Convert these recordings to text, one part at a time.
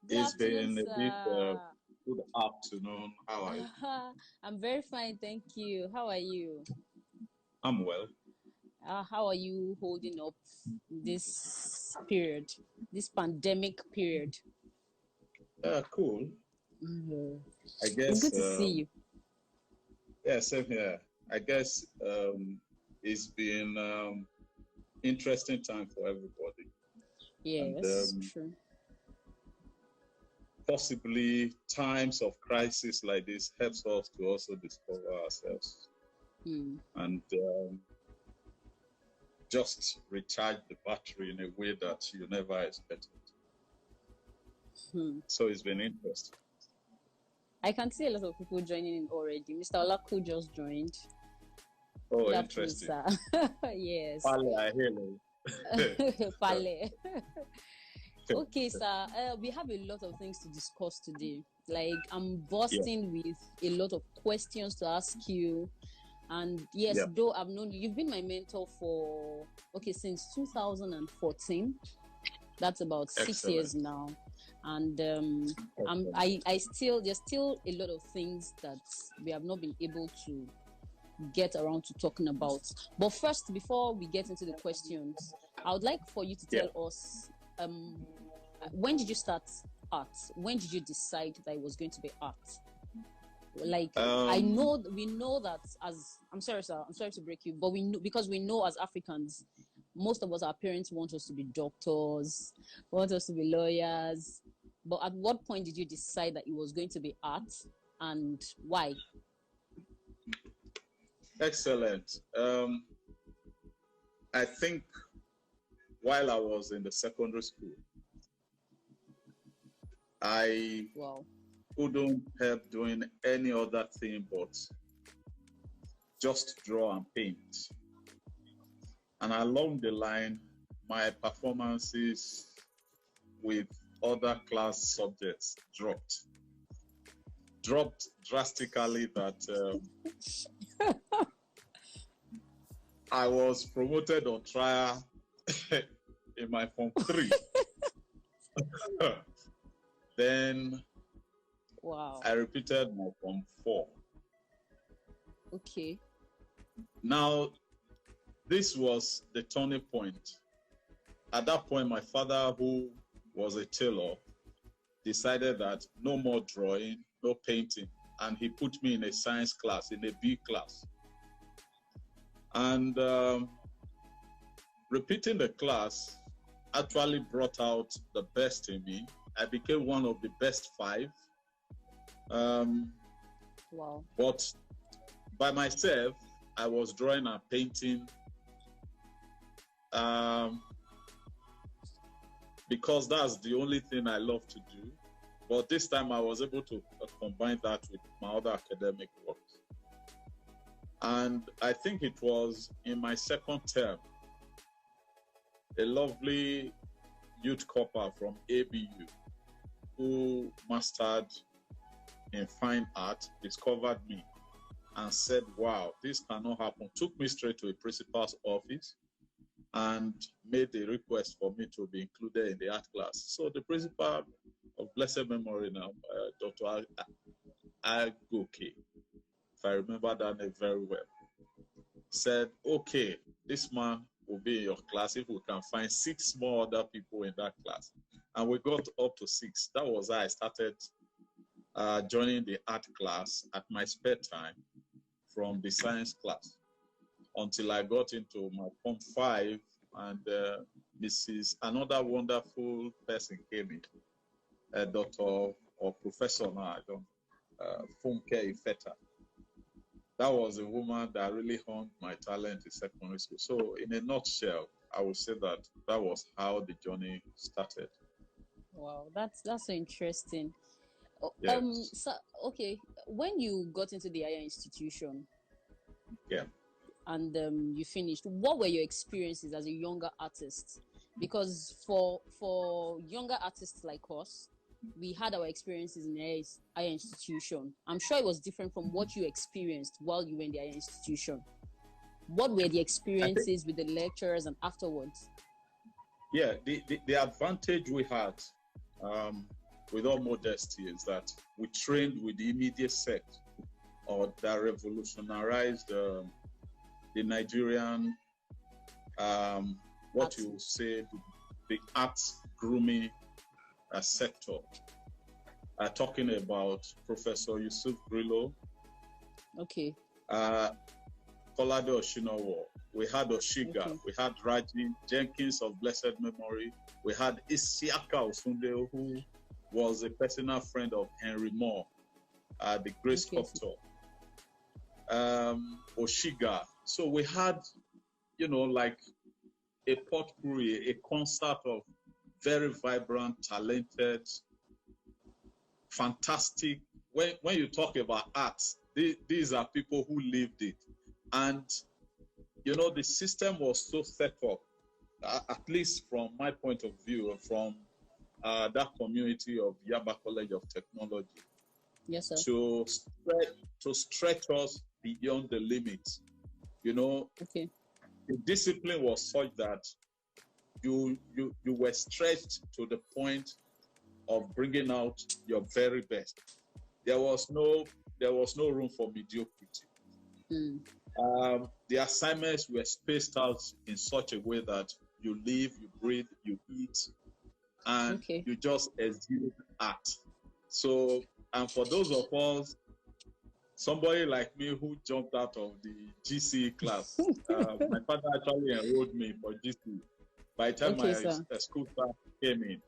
Good It's afternoon, been a bit sir. good afternoon. How are you? I'm very fine, thank you. How are you? I'm well. How are you holding up this period, this pandemic period? Cool. Mhm. I It's guess, good to see you. yeah, same here. I guess it's been interesting time for everybody. And Yes, true. possibly times of crisis like this helps us to also discover ourselves Hmm. and just recharge the battery in a way that you never expected. Hmm. So it's been interesting. I can see a lot of people joining in already. Mr. Olaku just joined. Oh, Good afternoon, interesting. sir. Yes. Pale, I hear you. Pale. Okay, sir. We have a lot of things to discuss today. Like, I'm Yeah, bursting with a lot of questions to ask you. And yes, yeah, though I've known you, you've been my mentor for, okay, since 2014. That's about 6 years excellent. now. And Excellent. there's still a lot of things that we have not been able to get around to talking about. But first, before we get into the questions, I would like for you to Yeah. tell us, um, when did you start art? When did you decide that it was going to be art? Like, I Um, know, we know that as, I'm sorry, sir, I'm sorry to break you, but we know, because we know as Africans, most of us, our parents want us to be doctors, want us to be lawyers. But at what point did you decide that it was going to be art, and why? excellent. I think while I was in the secondary school, I Wow. couldn't help doing any other thing but just draw and paint. And along the line, my performances with other class subjects dropped drastically that I was promoted on trial in my form three. Then Wow. I repeated my form four. Okay. Now, this was the turning point. At that point, my father, who was a tailor, decided that no more drawing, no painting. And he put me in a science class, in a B class. And repeating the class actually brought out the best in me. I became one of the best five. Um, Wow. but by myself, I was drawing and painting um, because that's the only thing I love to do. But this time I was able to combine that with my other academic work. And I think it was in my second term, a lovely youth couple from ABU who mastered in fine art discovered me and said, wow, this cannot happen. Took me straight to a principal's office and made a request for me to be included in the art class. So the principal of blessed memory now, Dr. Agoke, if I remember that name very well, said, okay, this man will be in your class if we can find 6 more other people in that class. And we got up to 6. That was how I started joining the art class at my spare time from the science class until I got into my form 5 and another wonderful person came in, a doctor or professor now, I don't, Funke Ifeta. That was a woman that really honed my talent in secondary school. So, in a nutshell, I would say that that was how the journey started. Wow. That's so interesting. Yes. So, okay, when you got into the higher institution Yeah. and you finished, what were your experiences as a younger artist? Because for younger artists like us, we had our experiences in the higher institution. I'm sure it was different from what you experienced while you were in the higher institution. What were the I think, experiences with the lecturers and afterwards? yeah, the advantage we had, um, with all modesty, is that we trained with the immediate sect or that revolutionized the Nigerian, what you say, the arts grooming sector. Talking about Professor Yusuf Grillo, okay, Kolade Oshinowo, we had Oshiga, okay, we had Raji Jenkins of blessed memory, we had Isiaka Osunde, who was a personal friend of Henry Moore, the great sculptor. Oshiga. So we had, like a potpourri, a concert of very vibrant, talented, fantastic. When you talk about art, these are people who lived it. And, the system was so set up, at least from my point of view, and from that community of Yaba College of Technology, yes, sir, to stretch us beyond the limits. Okay. The discipline was such that you were stretched to the point of bringing out your very best. There was no room for mediocrity. The assignments were spaced out in such a way that you live, you breathe, you eat, and you just exude art. So, and for those of us, somebody like me who jumped out of the GCE class, my father actually enrolled me for GCE. By the time my school staff came in,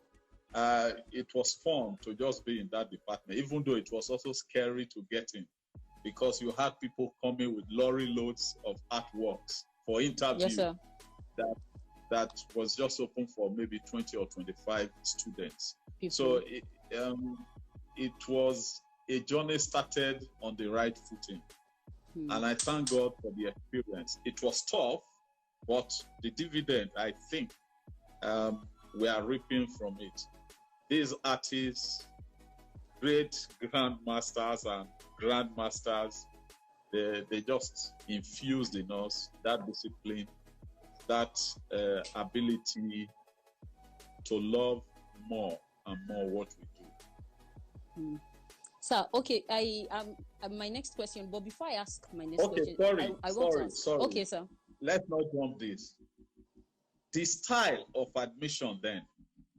it was fun to just be in that department, even though it was also scary to get in, because you had people coming with lorry loads of artworks for interview. Yes, sir. That was just open for maybe 20 or 25 students. So it was a journey started on the right footing. And I thank God for the experience. It was tough, but the dividend, I think, we are reaping from it. These artists, great grandmasters and grandmasters, they just infused in us that discipline, that ability to love more and more what we do. Sir, okay, my next question, but before I ask my next question, sorry. Okay, sir. Let's not jump this. The style of admission then,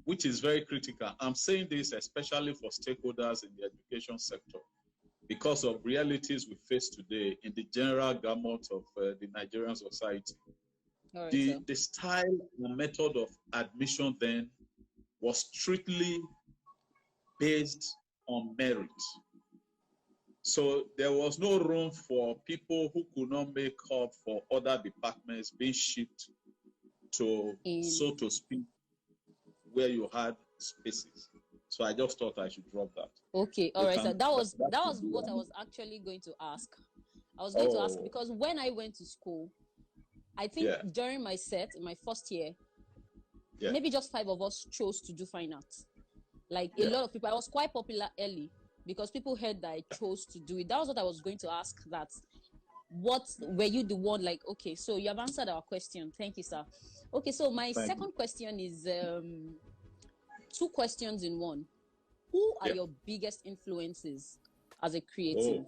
which is very critical. I'm saying this especially for stakeholders in the education sector, because of realities we face today in the general gamut of the Nigerian society. Right, the style and method of admission then was strictly based on merit. So there was no room for people who could not make up for other departments being shipped to, so to speak, where you had spaces. So I just thought I should drop that. Okay, all right, sir. That was what I was actually going to ask. I was going to ask because when I went to school, I think during my my first year, maybe just 5 of us chose to do fine arts. Like a lot of people, I was quite popular early because people heard that I chose to do it. That was what I was going to ask. That what were you the one like? Okay, so you have answered our question. Thank you, sir. Okay, so my second question is 2 questions in one. Who are your biggest influences as a creative?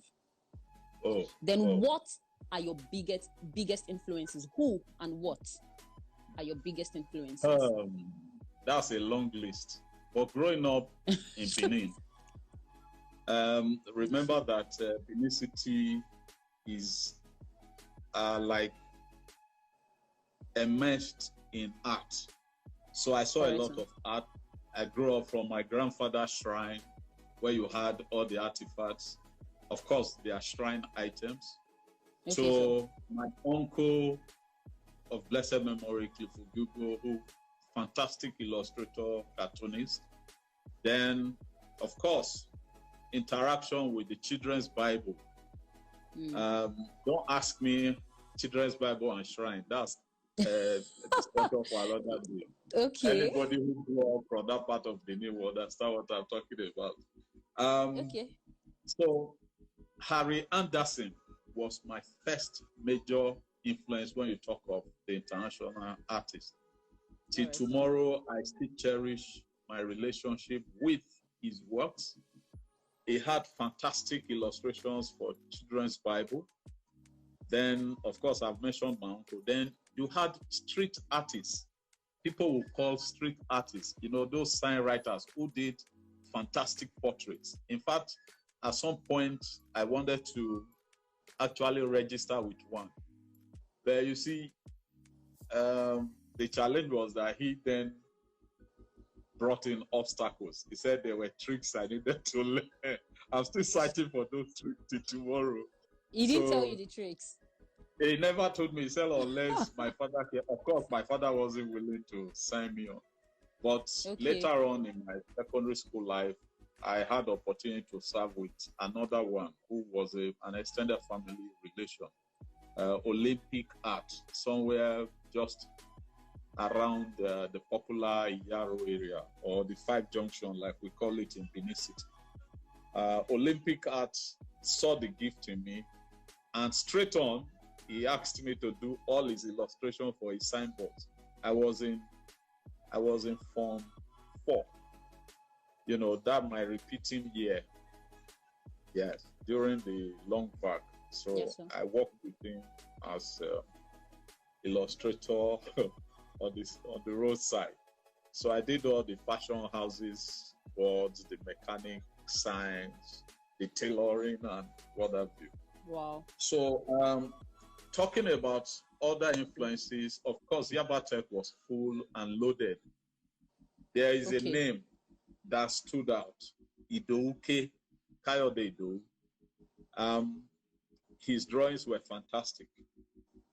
Then what are your biggest influences? Who and what are your biggest influences? That's a long list. But growing up in Benin, remember that Benin City is like immersed in art. So I saw a lot of art. I grew up from my grandfather's shrine, where you had all the artifacts. Of course, they are shrine items. So my uncle of blessed memory, Ogiugo, who fantastic illustrator, cartoonist. Then, of course, interaction with the Children's Bible. Don't ask me Children's Bible and Shrine. That's a discussion for another day. Okay. Anybody who grew up from that part of the new world understand what I'm talking about. So, Harry Anderson was my first major influence when you talk of the international artist. Till tomorrow, I still cherish my relationship with his works. He had fantastic illustrations for children's Bible. Then, of course, I've mentioned my uncle. Then you had street artists. People who call street artists, those sign writers who did fantastic portraits. In fact, at some point, I wanted to actually register with one. But you see, the challenge was that he then brought in obstacles. He said there were tricks I needed to learn. I'm still searching for those tricks till tomorrow. He didn't tell you the tricks. He never told me. He said unless my father came. Of course, my father wasn't willing to sign me on. But later on in my secondary school life, I had opportunity to serve with another one who was an extended family relation, Olympic Art, somewhere just around the popular Yaro area, or the Five Junction, like we call it in Benin City. Olympic Art saw the gift in me, and straight on, he asked me to do all his illustration for his signboards. I was in Form 4. That my repeating year. Yes, during the long vac. So yes, I worked with him as illustrator on the roadside. So I did all the fashion houses, boards, the mechanic signs, the tailoring, and what have you. Wow. So talking about other influences, of course, Yabatech was full and loaded. There is a name that stood out, Idouke, Kayode Idou. His drawings were fantastic.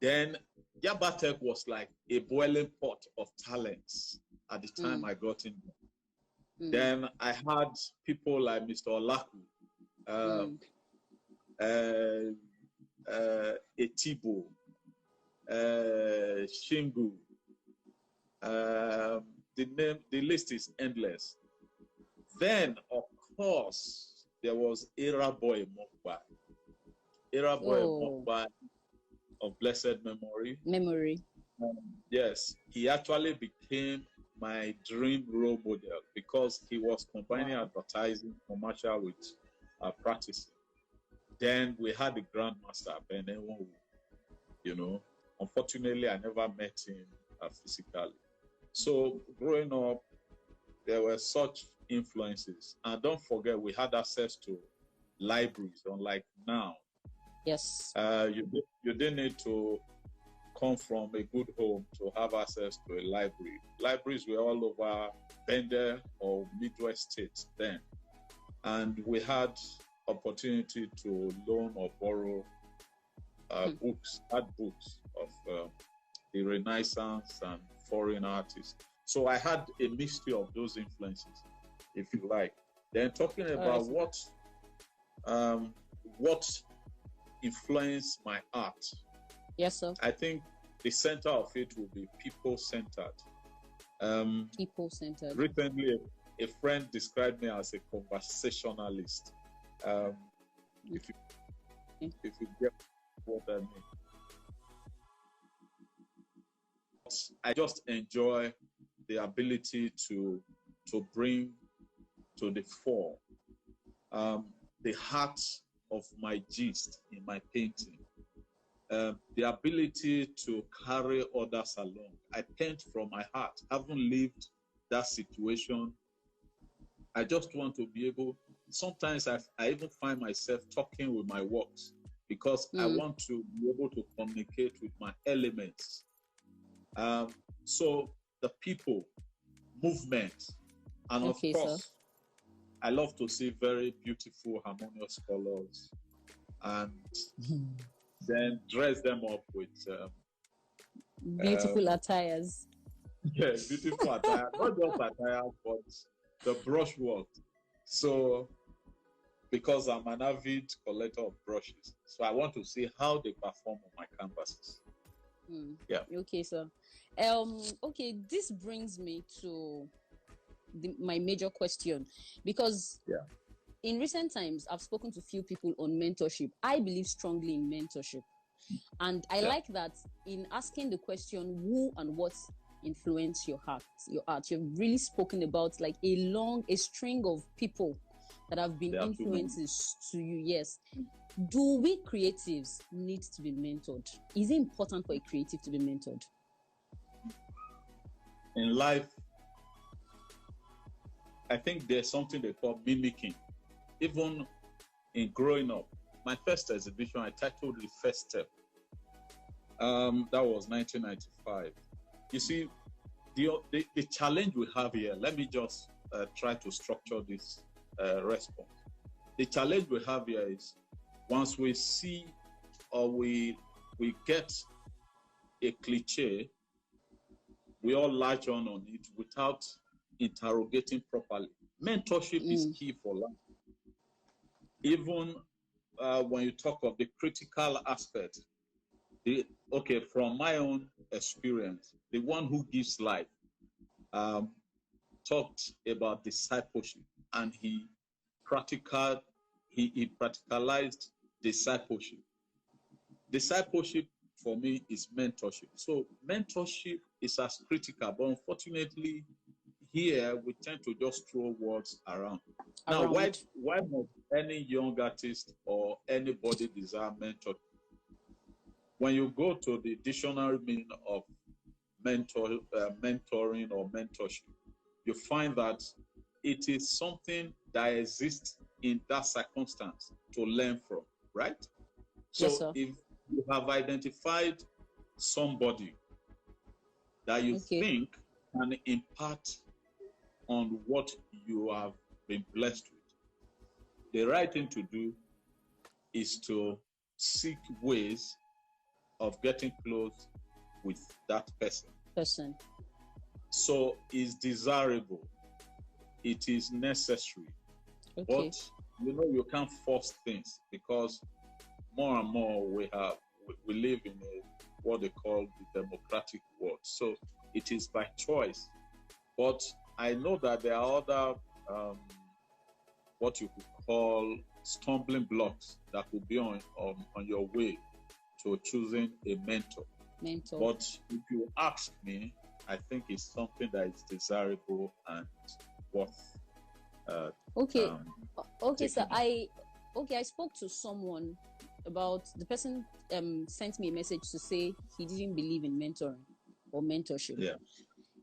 Then Yabatech was like a boiling pot of talents at the time I got in there. Then I had people like Mr. Olaku, Etibo, Shingu. The list is endless. Then, of course, there was Era Boy Mokbai. Era Boy Mokbai of blessed memory. Yes, he actually became my dream role model because he was combining advertising, commercial with practicing. Then we had the Grandmaster, Ben Ewu. Unfortunately, I never met him physically. So growing up, there were such influences. And don't forget, we had access to libraries, unlike now. Yes. You didn't need to come from a good home to have access to a library. Libraries were all over Bender or Midwest states then. And we had opportunity to loan or borrow art books of the Renaissance and foreign artists. So I had a mixture of those influences, if you like. Then talking about what influenced my art. Yes, sir. I think the center of it will be people-centered. People-centered. Recently, a friend described me as a conversationalist. If you get what I mean. I just enjoy the ability to bring to the fore the heart of my gist in my painting. The ability to carry others along. I paint from my heart. Having lived that situation, I just want to be able, sometimes I even find myself talking with my works because I want to be able to communicate with my elements. So the people, movement, and of course, sir, I love to see very beautiful, harmonious colors and then dress them up with beautiful attires. Yes, beautiful attire. Not just attire, but the brushwork. So, because I'm an avid collector of brushes, so I want to see how they perform on my canvases. Yeah. Okay, sir. Okay, this brings me to my major question, because in recent times, I've spoken to few people on mentorship. I believe strongly in mentorship. And I like that in asking the question, who and what influence your art. You've really spoken about like a string of people that have been influences to you. Yes. Do we creatives need to be mentored? Is it important for a creative to be mentored? In life, I think there's something they call mimicking. Even in growing up, my first exhibition, I titled The First Step. That was 1995. You see, the challenge we have here, let me just try to structure this response. The challenge we have here is once we see or we get a cliche, we all latch on it without interrogating properly. Mentorship is key for life. Even when you talk of the critical aspect, from my own experience, the one who gives life talked about discipleship, and he practicalized discipleship. Discipleship for me is mentorship. So mentorship is as critical, but unfortunately, here we tend to just throw words around. Now, why must any young artist or anybody desire mentorship? When you go to the dictionary meaning of mentoring or mentorship, you find that it is something that exists in that circumstance to learn from, right? So yes, if you have identified somebody that you think can impart on what you have been blessed with, the right thing to do is to seek ways of getting close with that person. So it's desirable, it is necessary, but you can't force things, because more and more we live in what they call the democratic world. So it is by choice. But I know that there are other what you could call stumbling blocks that could be on your way to choosing a mentor. But if you ask me, I think it's something that is desirable and worth. So I spoke to someone about the person sent me a message to say he didn't believe in mentoring or mentorship.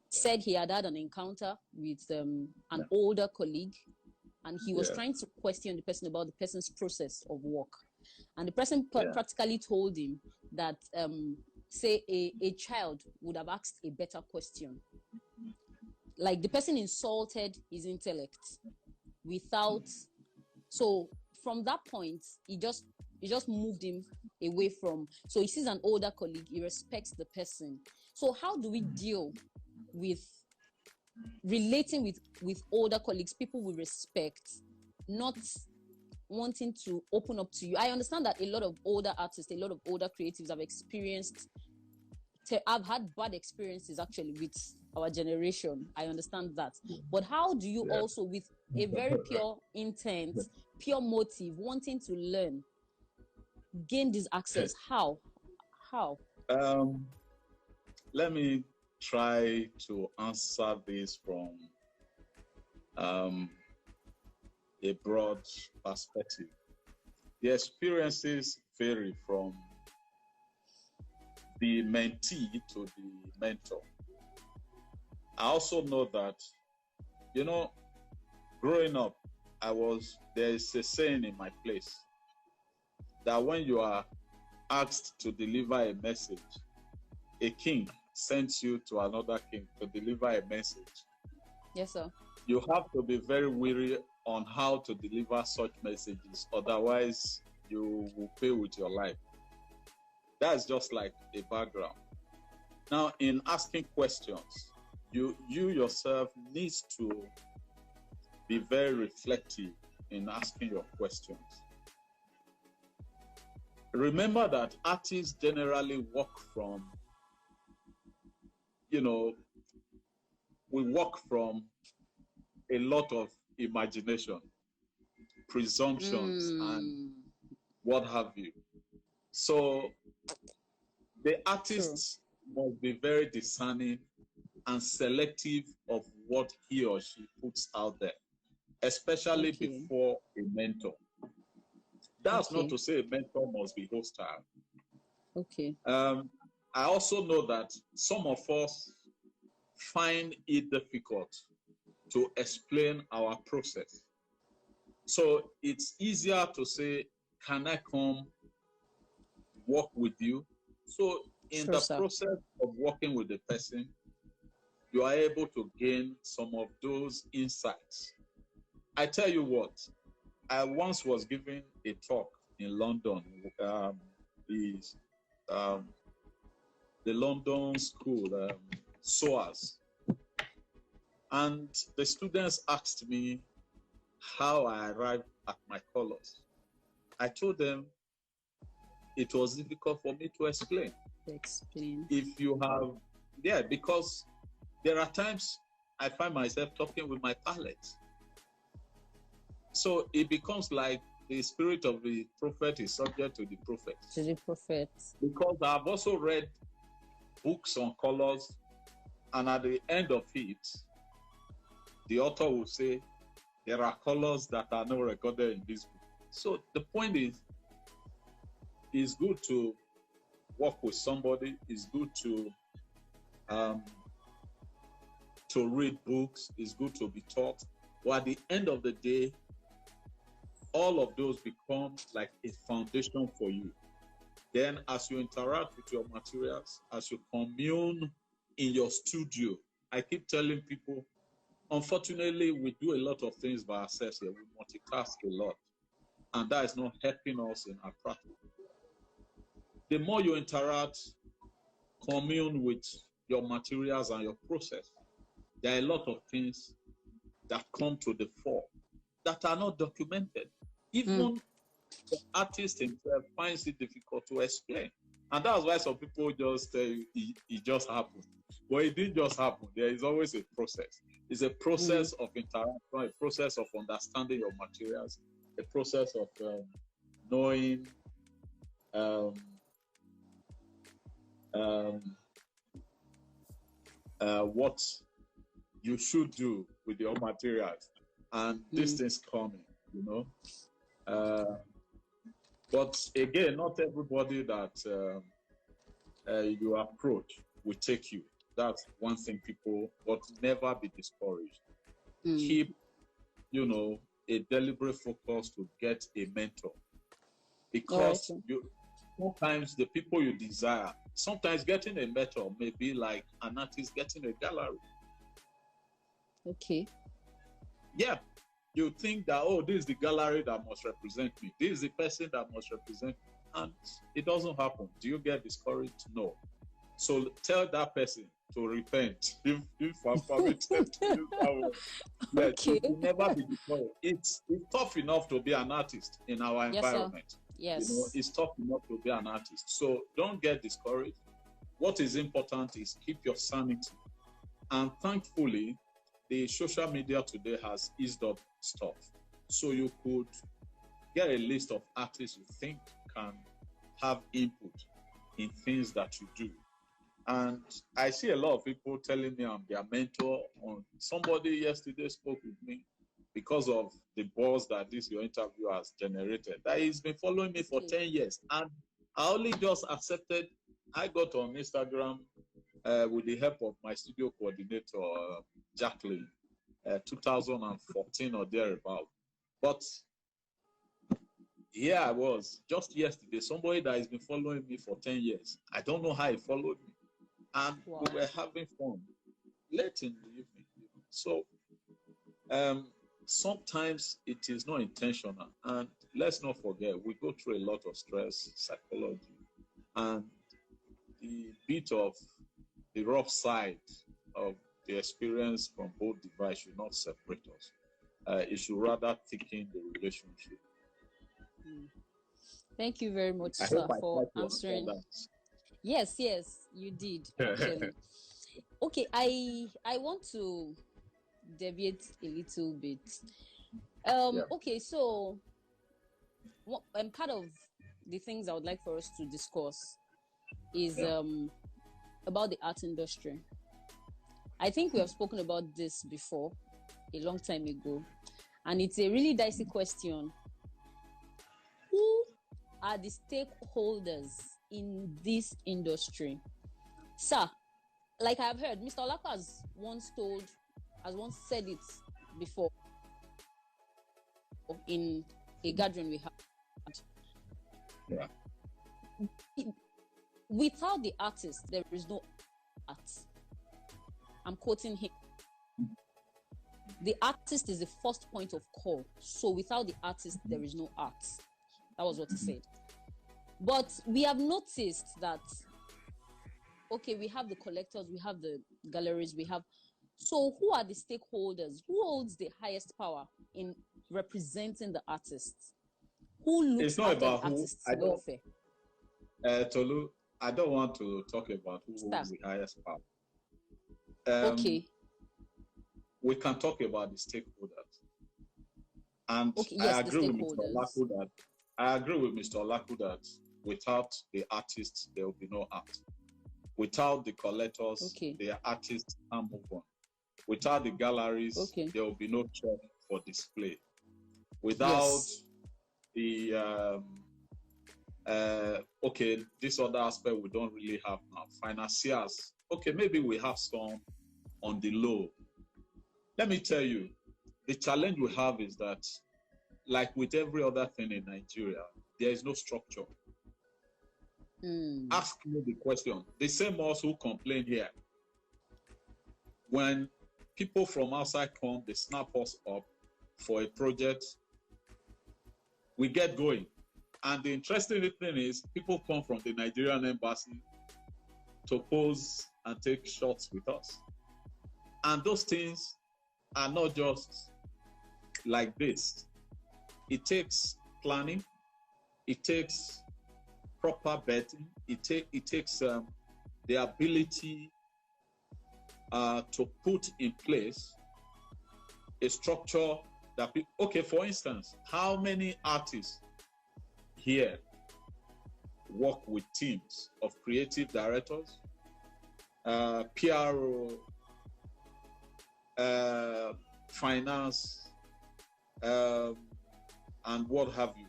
Said he had an encounter with an older colleague, and he was trying to question the person about the person's process of work. And the person practically told him that, say, a child would have asked a better question. Like, the person insulted his intellect without... So from that point, it just moved him away from... So he sees an older colleague, he respects the person. So how do we deal with relating with older colleagues, people we respect, not wanting to open up to you? I understand that a lot of older artists, a lot of older creatives I've had bad experiences actually with our generation. I understand that. But how do you also, with a very pure intent, pure motive, wanting to learn, gain this access? How? Let me try to answer this from a broad perspective. The experiences vary from the mentee to the mentor. I also know that, growing up, there is a saying in my place that when you are asked to deliver a message, a king sends you to another king to deliver a message. Yes, sir. You have to be very wary on how to deliver such messages, otherwise you will pay with your life. That's just like a background. Now, in asking questions, you yourself need to be very reflective in asking your questions. Remember that artists generally work from, we work from a lot of imagination, presumptions, and what have you. So the artists must be very discerning and selective of what he or she puts out there, especially Okay. before a mentor. That's not Okay. to say a mentor must be hostile. Okay. I also know that some of us find it difficult to explain our process. So it's easier to say, can I come work with you? So in Sure, the sir. process of working with the person, you are able to gain some of those insights. I tell you what, I once was giving a talk in London, the, um, the London school, SOAS, and the students asked me how I arrived at my colors. I told them it was difficult for me to explain. Explain. If you have, yeah, because there are times I find myself talking with my palette. So it becomes like the spirit of the prophet is subject to the prophet. To the prophet. Because I've also read books on colors, and at the end of it, the author will say, there are colors that are not recorded in this book. So the point is, it's good to work with somebody. It's good to read books. It's good to be taught. But at the end of the day, all of those become like a foundation for you. Then as you interact with your materials, as you commune in your studio, I keep telling people, unfortunately, we do a lot of things by ourselves here. We multitask a lot, and that is not helping us in our practice. The more you interact, commune with your materials and your process, there are a lot of things that come to the fore that are not documented. Even the artist himself finds it difficult to explain. And that's why some people just say it just happened. But it didn't just happen. There is always a process. It's a process of interaction, a process of understanding your materials, a process of knowing what you should do with your materials. And this thing's coming, you know. But again, not everybody that you approach will take you. That's one thing people, but never be discouraged. Keep, you know, a deliberate focus to get a mentor. Because sometimes the people you desire, sometimes getting a mentor may be like an artist getting a gallery. Okay. Yeah. You think that, oh, this is the gallery that must represent me. This is the person that must represent me. And it doesn't happen. Do you get discouraged? No. So tell that person to repent. If I'm permitted to use that word. Okay. It will never be discouraged. It's tough enough to be an artist in our environment. Yes. You know, it's tough enough to be an artist. So don't get discouraged. What is important is keep your sanity. And thankfully, the social media today has eased up stuff. So you could get a list of artists you think can have input in things that you do. And I see a lot of people telling me I'm their mentor. Somebody yesterday spoke with me because of the buzz that your interview has generated. That he's been following me for 10 years. And I only just accepted. I got on Instagram with the help of my studio coordinator, Jacqueline, 2014 or thereabout. But here I was just yesterday, somebody that has been following me for 10 years. I don't know how he followed me. And we were having fun late in the evening. So sometimes it is not intentional. And let's not forget, we go through a lot of stress, psychology, and the bit of the rough side of the experience from both devices should not separate us. It should rather thicken the relationship. Thank you very much, sir, for answering. Yes, you did, actually. Okay, I want to deviate a little bit. Okay, so part of the things I would like for us to discuss is about the art industry. I think we have spoken about this before, a long time ago, and it's a really dicey question. Who are the stakeholders in this industry? Sir, like I've heard, Mr. Olako has once said it before in a gathering we had. Yeah. Without the artist, there is no art. I'm quoting him. The artist is the first point of call. So without the artist, there is no art. That was what he said. But we have noticed that, okay, we have the collectors, we have the galleries, so who are the stakeholders? Who holds the highest power in representing the artists? Who looks after the artists' welfare? Tolu, I don't want to talk about who holds the highest power. Okay. We can talk about the stakeholders. And okay, yes, I agree with Mr. Olaku that without the artists, there will be no art. Without the collectors, the artists can't move on. Without the galleries, there will be no check for display. Without the this other aspect we don't really have now. Financiers, maybe we have some on the low. Let me tell you, the challenge we have is that, like with every other thing in Nigeria, there is no structure. Ask me the question. The same ones who complain here. When people from outside come, they snap us up for a project, we get going. And the interesting thing is, people come from the Nigerian embassy to pose and take shots with us. And those things are not just like this. It takes planning. It takes proper betting. It takes the ability to put in place a structure that for instance, how many artists here work with teams of creative directors, PRO, finance, and what have you?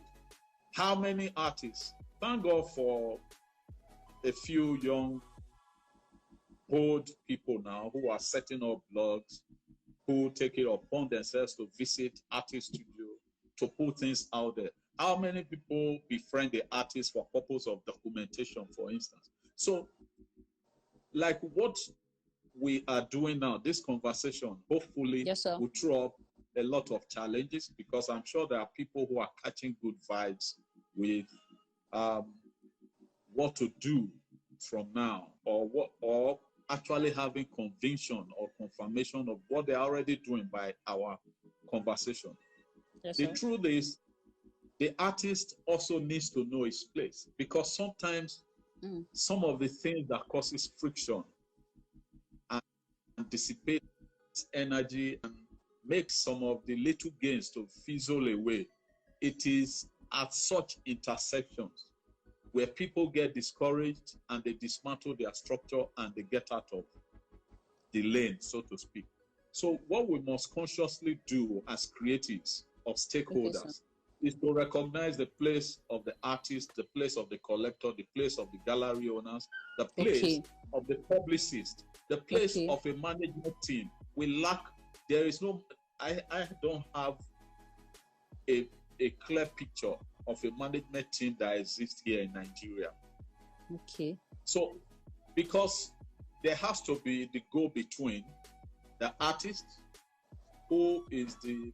How many artists? Thank God for a few young, bold people now who are setting up blogs, who take it upon themselves to visit artist studio, to put things out there. How many people befriend the artists for purpose of documentation, for instance? So, like what we are doing now, this conversation, hopefully will throw up a lot of challenges, because I'm sure there are people who are catching good vibes with what to do from now, or actually having conviction or confirmation of what they're already doing by our conversation. The truth is, the artist also needs to know his place, because sometimes some of the things that causes friction and dissipates energy and makes some of the little gains to fizzle away, it is at such intersections where people get discouraged and they dismantle their structure and they get out of the lane, so to speak. So what we must consciously do as creatives or stakeholders is to recognize the place of the artist, the place of the collector, the place of the gallery owners, the place of the publicist, the place of a management team. I don't have a clear picture of a management team that exists here in Nigeria. So, because there has to be the go-between the artist, who is the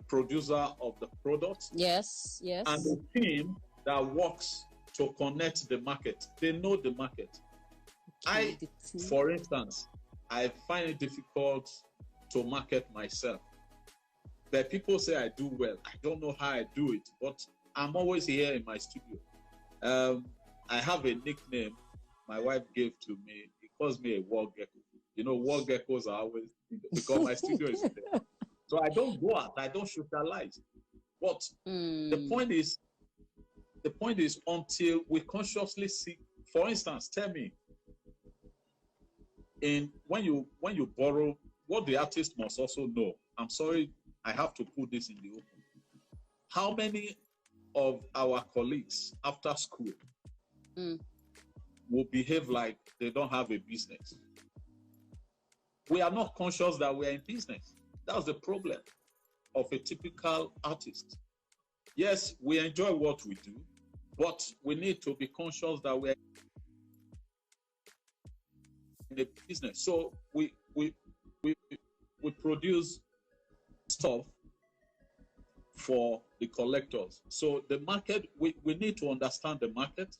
producer of the product, and the team that works to connect the market. They know the market. For instance, I find it difficult to market myself. But people say I do well. I don't know how I do it, but I'm always here in my studio. I have a nickname my wife gave to me. He calls me a wall gecko. You know, wall geckos are always, because my studio is there. So I don't go out. I don't socialize. But the point is until we consciously see, for instance, tell me, in when you borrow, what the artist must also know. I'm sorry, I have to put this in the open. How many of our colleagues after school will behave like they don't have a business? We are not conscious that we are in business. That's the problem of a typical artist. Yes, we enjoy what we do, but we need to be conscious that we're in a business. So we produce stuff for the collectors. So the market, we need to understand the market.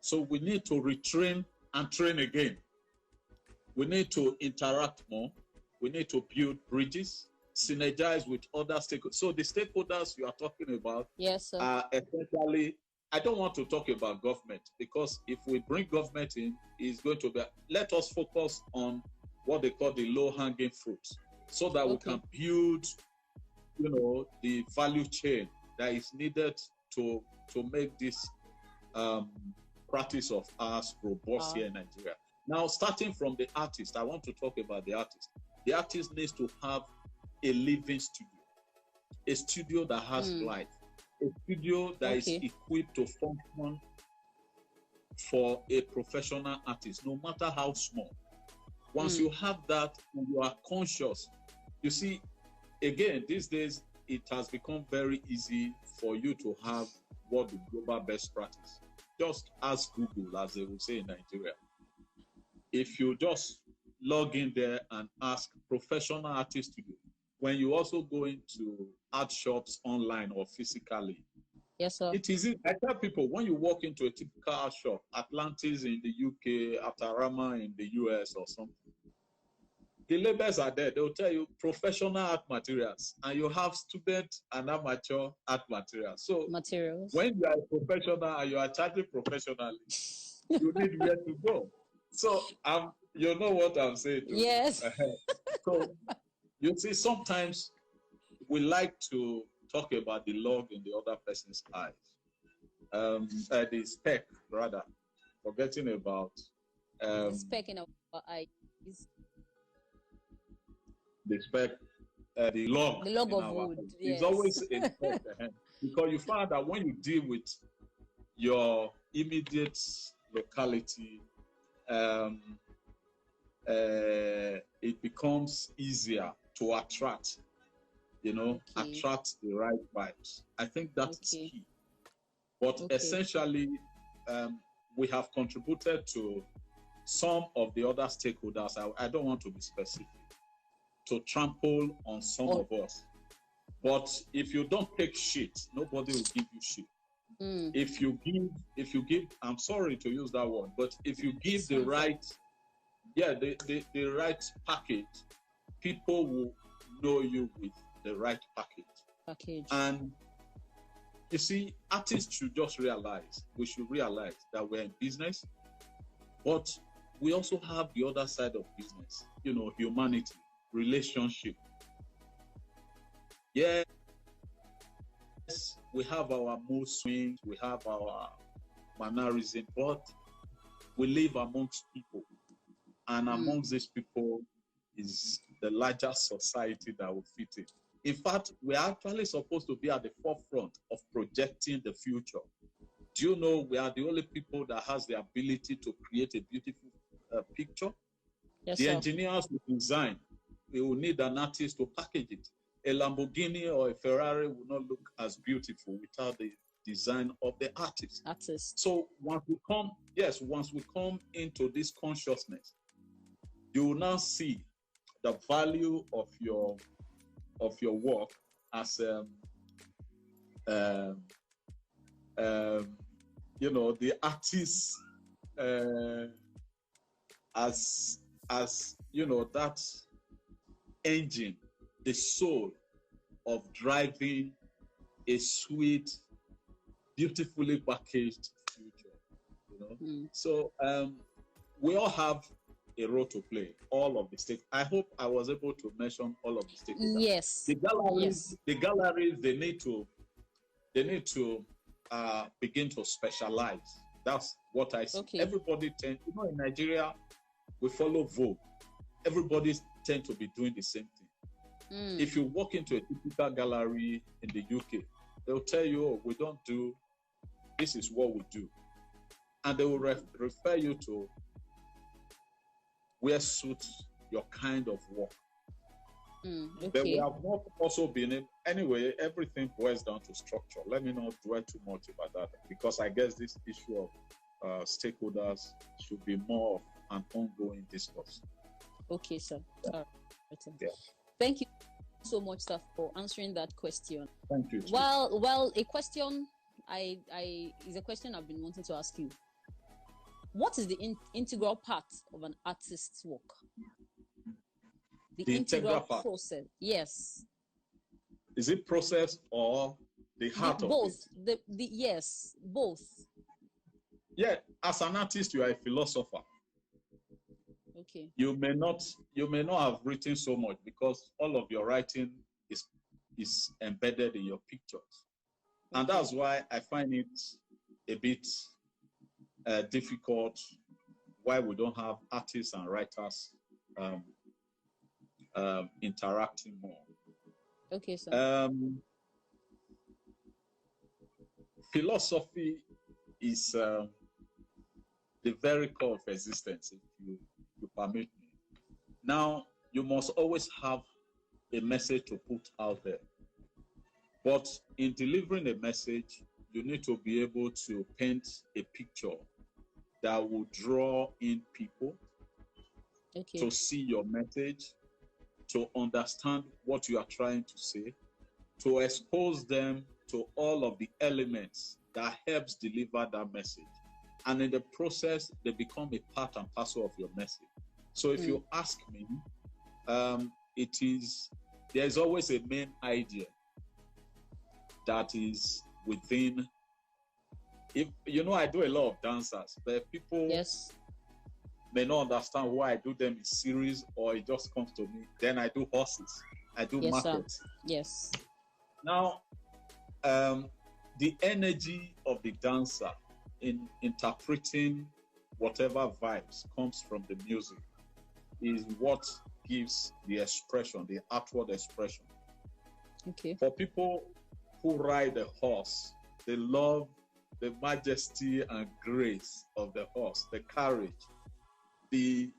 So we need to retrain and train again. We need to interact more. We need to build bridges, synergize with other stakeholders. So the stakeholders you are talking about are essentially, I don't want to talk about government, because if we bring government in, it's going to be, let us focus on what they call the low-hanging fruits, so that we can build, the value chain that is needed to make this practice of ours robust here in Nigeria. Now, starting from the artist, I want to talk about the artist. The artist needs to have a living studio, a studio that has life, a studio that is equipped to function for a professional artist, no matter how small. Once you have that, you are conscious. You see, again, these days, it has become very easy for you to have what the global best practice. Just ask Google, as they will say in Nigeria. If you just log in there and ask professional artist studio, when you also go into art shops online or physically, yes, sir, it is. I tell people, when you walk into a typical art shop, Atlantis in the UK, Atarama in the US or something, the labels are there. They'll tell you professional art materials, and you have student and amateur art materials. So when you are a professional and you are charging professionally, you need where to go. So you know what I'm saying? Yes. So you see, sometimes we like to talk about the log in the other person's eyes, the speck rather, forgetting about the speck in our eyes. The speck, the log of wood. Yes. It's always in speck, because you find that when you deal with your immediate locality, it becomes easier to attract, attract the right vibes. I think that is key. But essentially, we have contributed to some of the other stakeholders. I don't want to be specific, to trample on some of us. But if you don't take shit, nobody will give you shit. If you give, I'm sorry to use that word, but if you give the right, the right package, people will know you with the right package. And you see, artists should just realize, we should realize that we're in business, but we also have the other side of business, humanity, relationship. Yes, we have our mood swings, we have our mannerism, but we live amongst people. And amongst these people is the larger society that we fit in. In fact, we're actually supposed to be at the forefront of projecting the future. Do you know we are the only people that has the ability to create a beautiful picture? Yes, the engineers will design. We will need an artist to package it. A Lamborghini or a Ferrari will not look as beautiful without the design of the artist. So once we come into this consciousness, you will now see the value of your work as the artist as that engine, the soul of driving a sweet, beautifully packaged future. So we all have a role to play, all of the stakes. I hope I was able to mention all of the stakes. Yes. The galleries, they need to begin to specialize. That's what I see. Everybody tends, in Nigeria, we follow vogue. Everybody tend to be doing the same thing. If you walk into a typical gallery in the UK, they'll tell you, oh, we don't do, this is what we do. And they will refer you to where suits your kind of work. Okay. But we have not also been anyway, everything boils down to structure. Let me not dwell too much about that, because I guess this issue of stakeholders should be more of an ongoing discourse. Okay, sir. All right. Yeah. Thank you so much, sir, for answering that question. Thank you. Well, a question is a question I've been wanting to ask you. What is the integral part of an artist's work? The integral process. Yes. Is it process or the heart of both? Yes, both. Yeah, as an artist, you are a philosopher. Okay. You may not have written so much because all of your writing is embedded in your pictures. Okay. And that's why I find it a bit difficult why we don't have artists and writers interacting more. Okay, sir. Philosophy is the very core of existence, if you permit me. Now, you must always have a message to put out there. But in delivering a message, you need to be able to paint a picture that will draw in people to see your message, to understand what you are trying to say, to expose them to all of the elements that helps deliver that message. And in the process, they become a part and parcel of your message. So if you ask me, there's always a main idea that is within. If I do a lot of dancers, but people may not understand why I do them in series or it just comes to me. Then I do horses, I do markets. Yes. Now, the energy of the dancer in interpreting whatever vibes comes from the music is what gives the expression, the outward expression. Okay. For people who ride a horse, they love the majesty and grace of the horse, the courage, the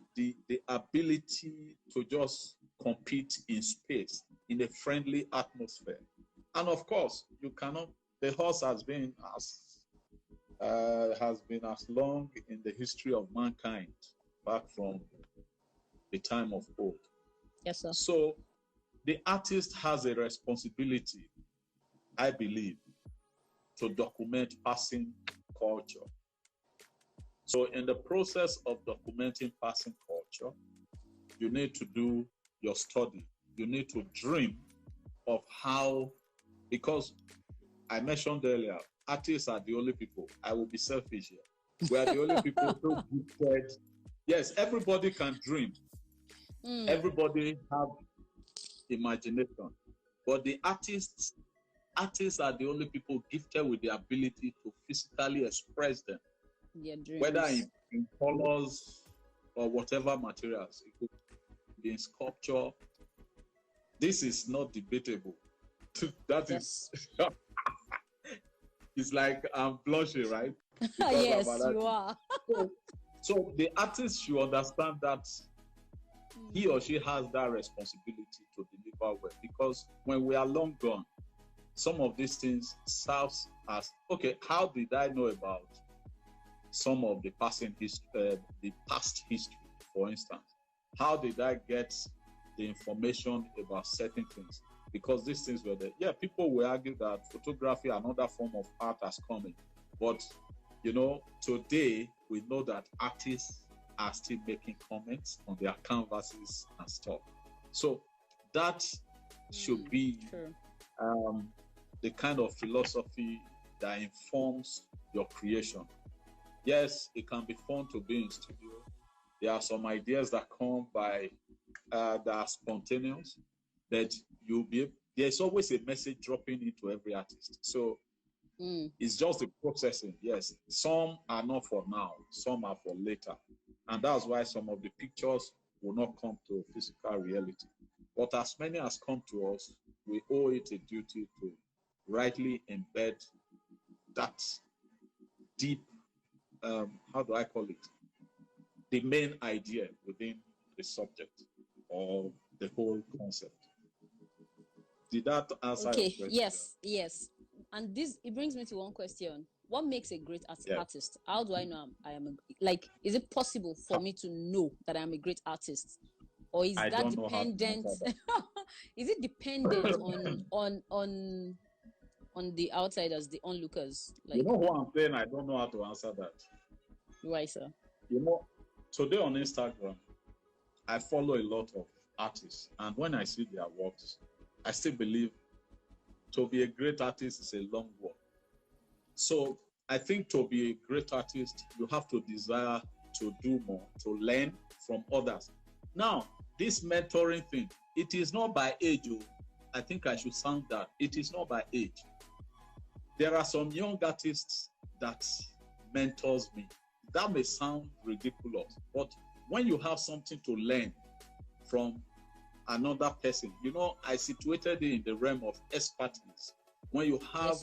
ability to just compete in space, in a friendly atmosphere. And of course, the horse has been as long in the history of mankind, back from the time of old. Yes, sir. So the artist has a responsibility, I believe, to document passing culture. So in the process of documenting passing culture, you need to do your study. You need to dream of how, because I mentioned earlier, artists are the only people. I will be selfish here. We are the only people who gifted. Yes, everybody can dream. Everybody have imagination. But the artists are the only people gifted with the ability to physically express them. Whether in colors or whatever materials. It could be in sculpture. This is not debatable. That is it's like I'm blushing, right? Yes, you are. So the artist should understand that he or she has that responsibility to deliver well. Because when we are long gone, some of these things serves as, okay, how did I know about some of the past history, for instance? How did I get the information about certain things? Because these things were there. Yeah, people will argue that photography, another form of art, has come in. But, today we know that artists are still making comments on their canvases and stuff. So that should be the kind of philosophy that informs your creation. Yes, it can be fun to be in studio. There are some ideas that come by that are spontaneous, that there's always a message dropping into every artist. So it's just the processing. Yes, some are not for now, some are for later. And that's why some of the pictures will not come to physical reality. But as many as come to us, we owe it a duty to rightly embed that deep, how do I call it? The main idea within the subject or the whole concept. Did that answer your question? Yes. And it brings me to one question. What makes a great artist? How do I know I am is it possible for me to know that I am a great artist? Or is that dependent? Is it dependent on the outsiders, the onlookers? You know what I'm saying? I don't know how to answer that. Why, sir? You know, today on Instagram, I follow a lot of artists, and when I see their works, I still believe to be a great artist is a long walk. So I think to be a great artist, you have to desire to do more, to learn from others. Now, this mentoring thing, it is not by age. I think I should sound that. It is not by age. There are some young artists that mentors me. That may sound ridiculous, but when you have something to learn from another person, you know, I situated it in the realm of expertise. When you have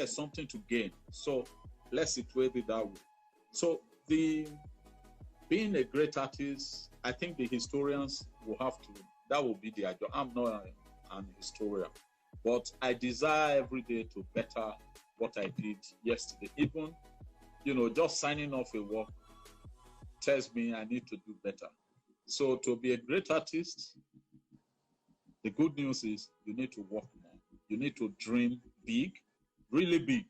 something to gain. So let's situate it that way. So being a great artist, I think the historians will have to, that will be the idea. I'm not an historian, but I desire every day to better what I did yesterday. Even, you know, just signing off a work tells me I need to do better. So to be a great artist, the good news is you need to work more. You need to dream big, really big.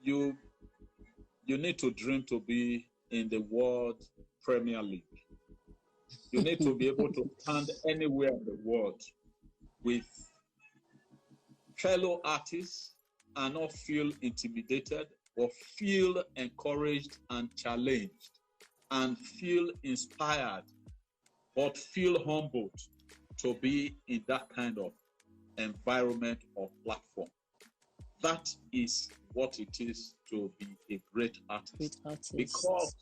You need to dream to be in the World Premier League. You need to be able to stand anywhere in the world with fellow artists and not feel intimidated, but feel encouraged and challenged, and feel inspired, but feel humbled to be in that kind of environment or platform. That is what it is to be a great artist. Because,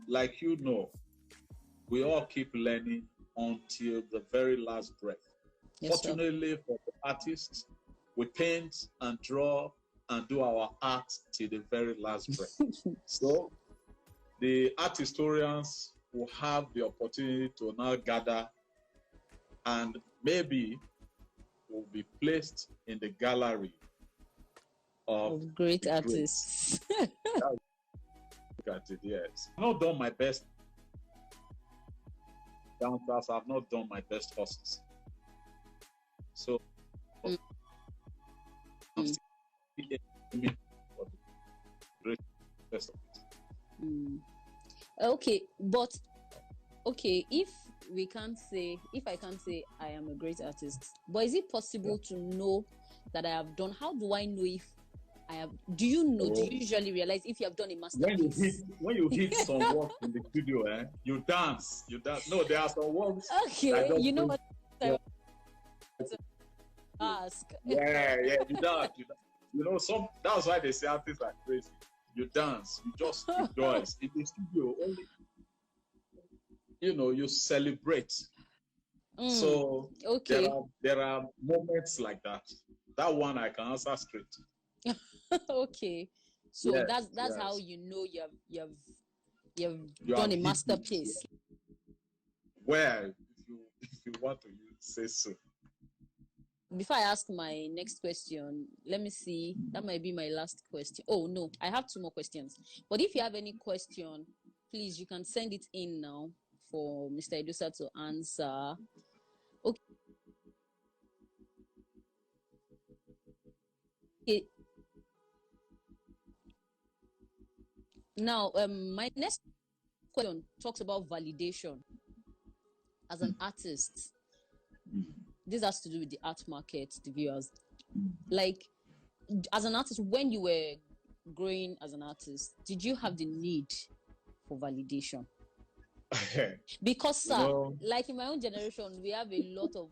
like you know, we all keep learning until the very last breath. Yes, fortunately for the artists, we paint and draw and do our art till the very last breath. So the art historians will have the opportunity to now gather and maybe will be placed in the gallery of great artists. Look at it, yes. I've not done my best dancers, I've not done my best horses. So I'm still great best of it. Okay, but if I can't say I am a great artist, but is it possible to know that I have done? How do I know if I have? Do you know? Do you usually realize if you have done a masterpiece? When you hit some work in the studio, you dance. No, there are some works. Okay, you know what I want to ask. Yeah, you dance. You know, that's why they say artists are crazy. You dance, you just rejoice in the studio. Only, you know, you celebrate. So there are moments like that. That one I can answer straight. Okay, so that's how you know you've done a masterpiece. Well, if you want to say so. Before I ask my next question, let me see. That might be my last question. Oh no, I have 2 more questions. But if you have any question, please, you can send it in now for Mr. Edosa to answer. Okay. Now, my next question talks about validation as an artist. This has to do with the art market, the viewers. Like, as an artist, when you were growing as an artist, did you have the need for validation? Because, like in my own generation, we have a lot of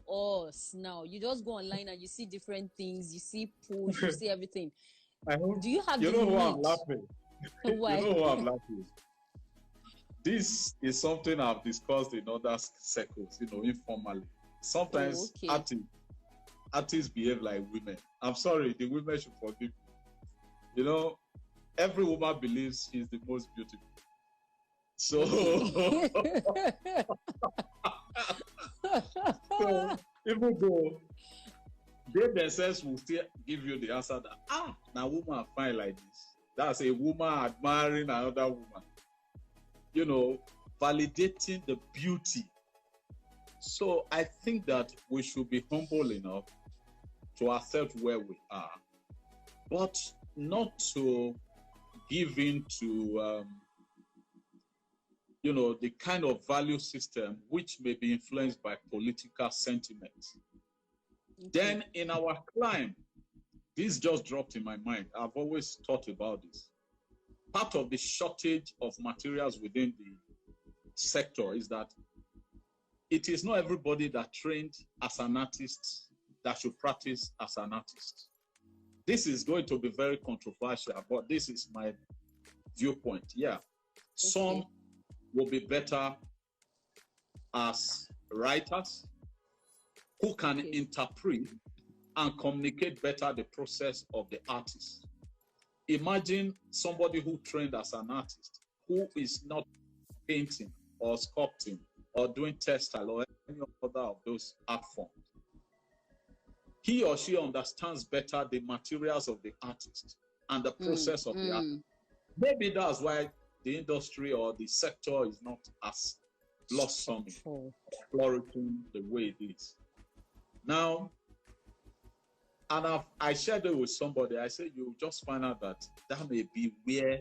us now. You just go online and you see different things. You see push, you see everything. Do you have the need? I'm laughing. You Why? know what I'm laughing? This is something I've discussed in other circles, informally. Oh, Sometimes okay. artists behave like women. I'm sorry, the women should forgive me. Every woman believes she's the most beautiful. So, Okay. so even though they themselves will still give you the answer that, now woman fine like this. That's a woman admiring another woman. Validating the beauty. So I think that we should be humble enough to accept where we are, but not to give in to, the kind of value system which may be influenced by political sentiments. Okay. Then in our climb, this just dropped in my mind. I've always thought about this. Part of the shortage of materials within the sector is that it is not everybody that trained as an artist that should practice as an artist. This is going to be very controversial, but this is my viewpoint. Yeah. Some will be better as writers who can interpret and communicate better the process of the artist. Imagine somebody who trained as an artist who is not painting or sculpting or doing textile or any other of those art forms. He or she understands better the materials of the artist and the process of the artist. Maybe that's why the industry or the sector is not as blossoming, flourishing the way it is. Now, and I shared it with somebody. I said, you just find out that may be where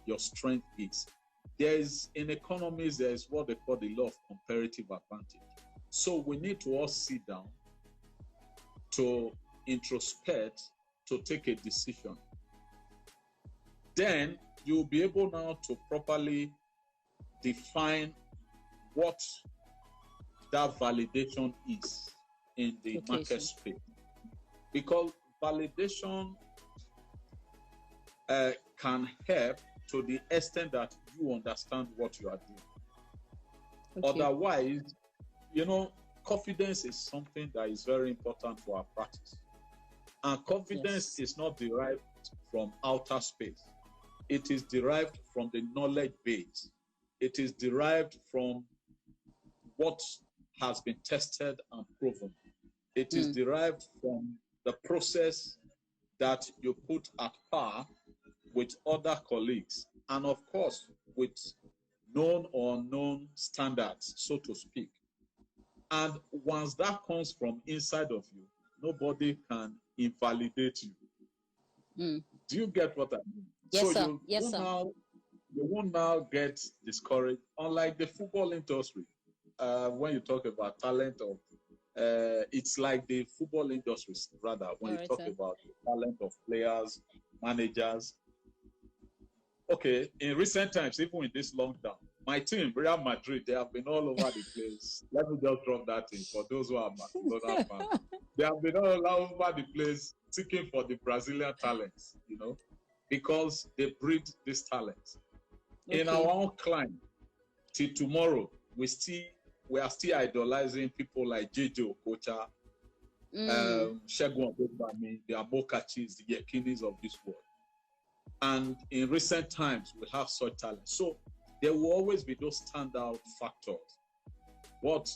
your strength is. In economies, there is what they call the law of comparative advantage. So we need to all sit down to introspect, to take a decision. Then you'll be able now to properly define what that validation is in the market space. Because validation can help to the extent that you understand what you are doing. Otherwise, confidence is something that is very important for our practice. And confidence is not derived from outer space. It is derived from the knowledge base. It is derived from what has been tested and proven. It is derived from the process that you put at par with other colleagues, and of course, with known or unknown standards, so to speak. And once that comes from inside of you, nobody can invalidate you. Do you get what I mean? Yes, sir. You won't now get discouraged. Unlike the football industry, when you talk about talent of, it's like the football industry, rather, when you talk about the talent of players, managers. Okay, in recent times, even in this lockdown, my team, Real Madrid, they have been all over the place. Let me just drop that in for those who are Barcelona fans. They have been all over the place seeking for the Brazilian talents, because they breed these talents. In our own climb, till tomorrow, we are still idolizing people like J.J. Okocha, Shegun Obebami, the Abokachis, the Yekinis of this world. And in recent times, we have such talent. So there will always be those standout factors. But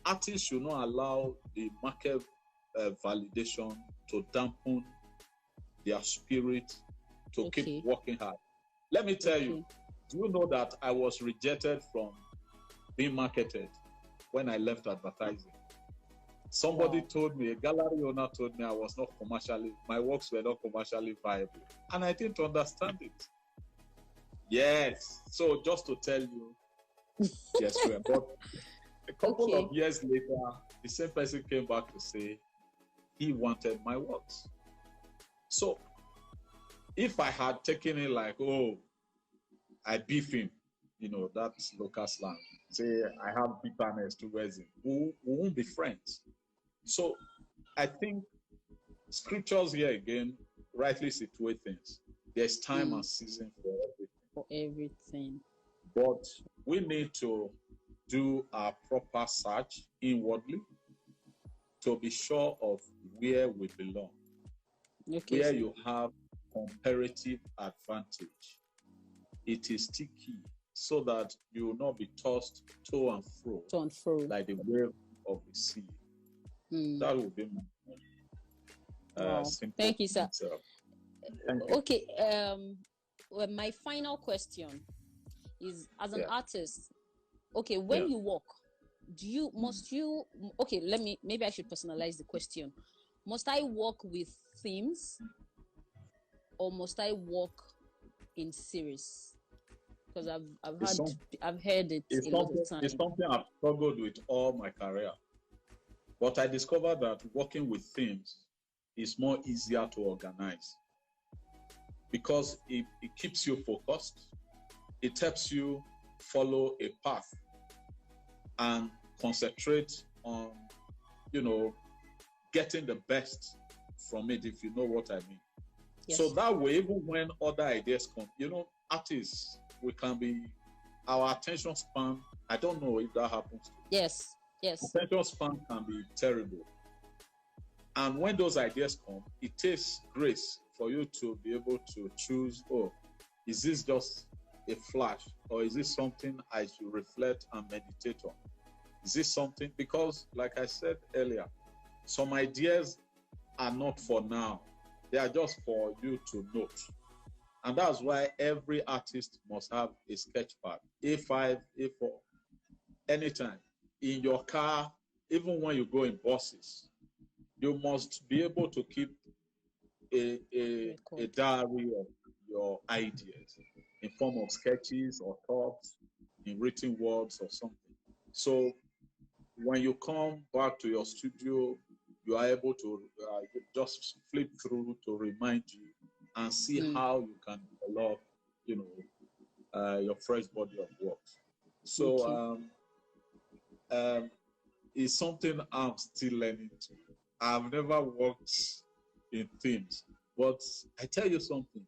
artists should not allow the market validation to dampen their spirit to keep working hard. Let me tell you, do you know that I was rejected from being marketed when I left advertising? Somebody told me, a gallery owner told me my works were not commercially viable. And I didn't understand it. Yes. So just to tell you, yes, but a couple of years later, the same person came back to say he wanted my works. So if I had taken it like, I beef him, that's local slang. Say I have bitterness towards him, we won't be friends. So I think scriptures here again rightly situate things. There's time and season for everything. For everything. But we need to do our proper search inwardly to be sure of where we belong, where you have comparative advantage. It is still key so that you will not be tossed to and fro, like the wave of the sea. That will be my simple. Thank you, sir. Thank you. Okay, well, my final question is, as an artist, okay, when you work, maybe I should personalize the question. Must I work with themes, or must I work in series? Because I've heard it a lot of times. It's something I've struggled with all my career. But I discovered that working with themes is more easier to organize because it keeps you focused. It helps you follow a path and concentrate on, getting the best from it, if you know what I mean. Yes. So that way, even when other ideas come, artists, our attention span, I don't know if that happens to you. Yes. Attention span can be terrible. And when those ideas come, it takes grace for you to be able to choose, is this just a flash, or is this something I should reflect and meditate on? Is this something, because like I said earlier, some ideas are not for now. They are just for you to note. And that's why every artist must have a sketch pad, A5, A4, anytime. In your car, even when you go in buses, you must be able to keep a diary of your ideas in form of sketches or thoughts, in written words or something. So when you come back to your studio, you are able to just flip through to remind you and see how you can develop, your fresh body of work. So it's something I'm still learning to. I've never worked in themes, but I tell you something.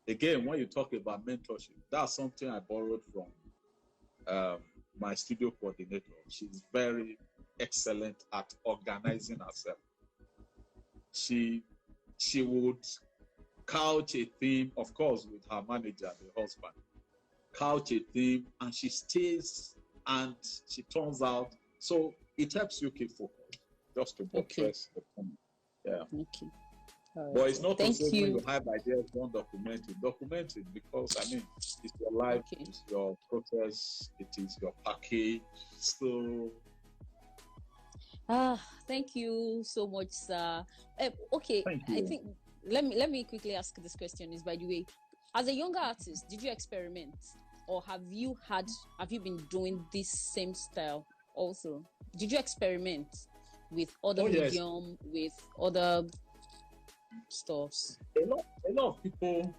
Again, when you talk about mentorship, that's something I borrowed from my studio coordinator. She's very excellent at organizing herself. She would couch a theme, of course, with her manager, the husband. Couch a theme, and she stays and she turns out. So it helps you keep focused, just to buttress the point. Yeah. Okay. Right. But it's not to say when you have ideas, don't document it. Document it because, it's your life, it's your process, it is your package. So. Thank you so much, sir. Okay, I think let me quickly ask this question. Is, by the way, as a younger artist, did you experiment, or have you been doing this same style also? Did you experiment with other medium, with other stuffs? A lot of people.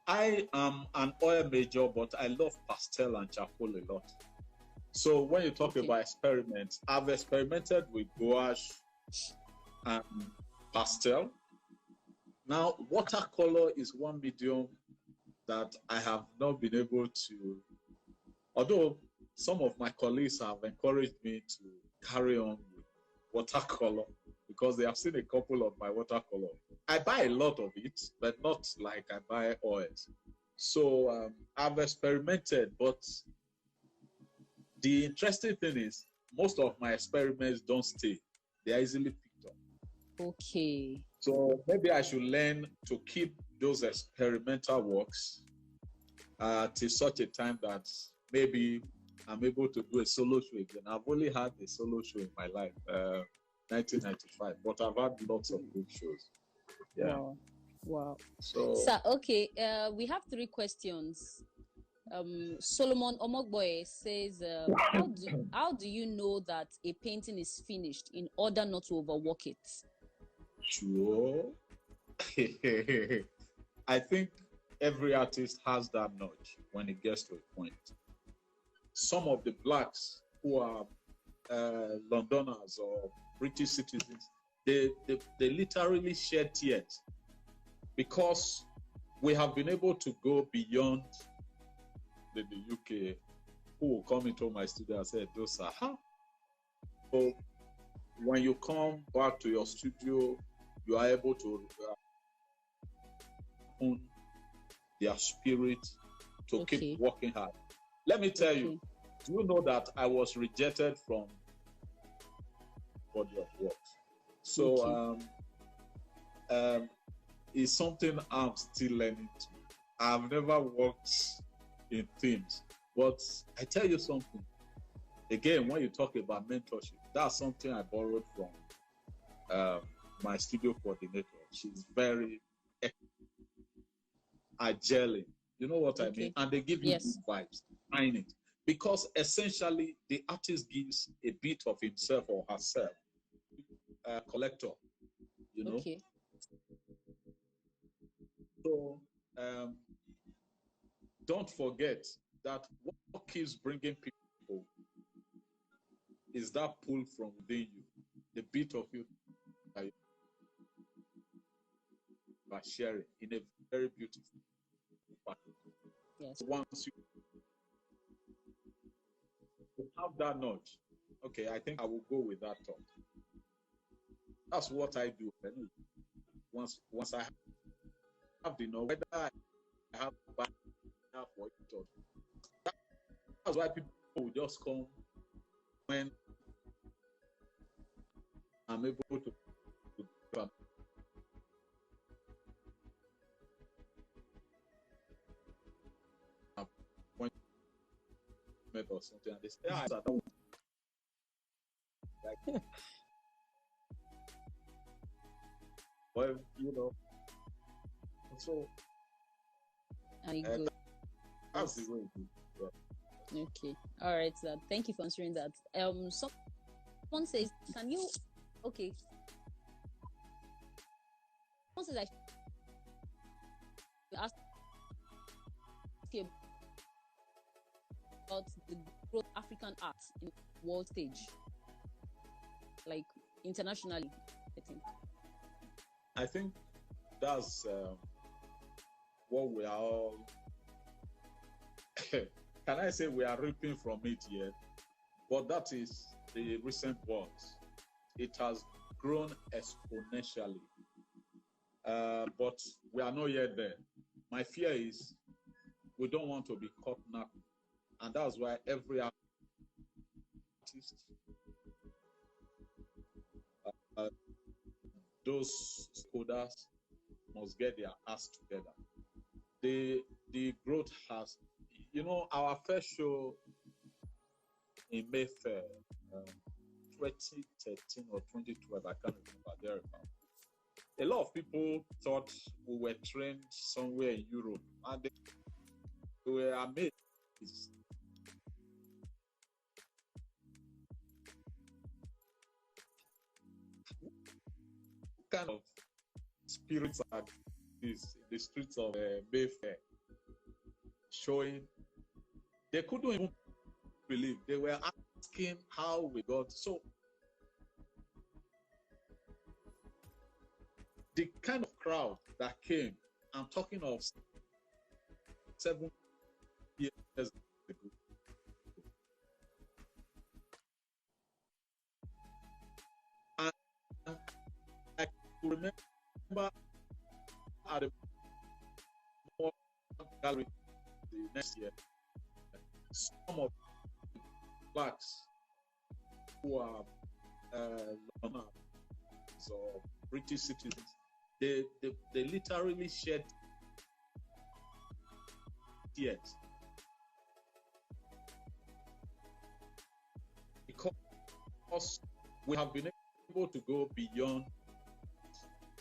I am an oil major, but I love pastel and charcoal a lot. So when you talk about experiments, I've experimented with gouache and pastel. Now, watercolor is one medium that I have not been able to, although some of my colleagues have encouraged me to carry on with watercolor because they have seen a couple of my watercolor. I buy a lot of it, but not like I buy oils. So I've experimented, but the interesting thing is most of my experiments don't stay. They are easily picked up. Okay. So maybe I should learn to keep those experimental works till such a time that maybe I'm able to do a solo show again. I've only had a solo show in my life, 1995, but I've had lots of good shows. Yeah. Wow. So, okay, we have 3 questions. Solomon Omogboye says, how do you know that a painting is finished in order not to overwork it? Sure. I think every artist has that nudge when it gets to a point. Some of the blacks who are Londoners or British citizens, they literally shed tears because we have been able to go beyond the UK. Who will come into my studio and say, Edosa, huh? So when you come back to your studio, you are able to open their spirit to keep working hard. Let me tell you, do you know that I was rejected from body of works? So it's something I'm still learning to. I've never worked in teams, but I tell you something. Again, when you talk about mentorship, that's something I borrowed from my studio coordinator. She's very agile. You know what I mean? And they give you good vibes. Find it. Because essentially, the artist gives a bit of himself or herself, collector, you know? So don't forget that what keeps bringing people is that pull from within you, the bit of you that you are sharing in a very beautiful way. Once you have that nudge, okay, I think I will go with that thought. That's what I do. Once I have the know, whether I have back for it or that's why people will just come when I'm able to appointment or something, and they say, "Ah, like, well, you know." So that's the way. Okay. All right, sir. Thank you for answering that. Someone says, "Can you?" Okay. Someone says, "I ask you about the growth of African art in the world stage, like internationally." I think that's what we are all. Can I say we are reaping from it yet? But that is the recent words. It has grown exponentially. But we are not yet there. My fear is we don't want to be caught napping. And that's why every artist, those coders must get their ass together. The growth has, you know, our first show in Mayfair, 2013 or 2012, I can't remember, thereabout. A lot of people thought we were trained somewhere in Europe, and they were amazed. What kind of spirits are these in the streets of Mayfair? Showing, they couldn't even believe. They were asking how we got. So the kind of crowd that came, I'm talking of 7 years ago. And I remember at the gallery the next year, some of the blacks who are or British citizens, they literally shed tears because we have been able to go beyond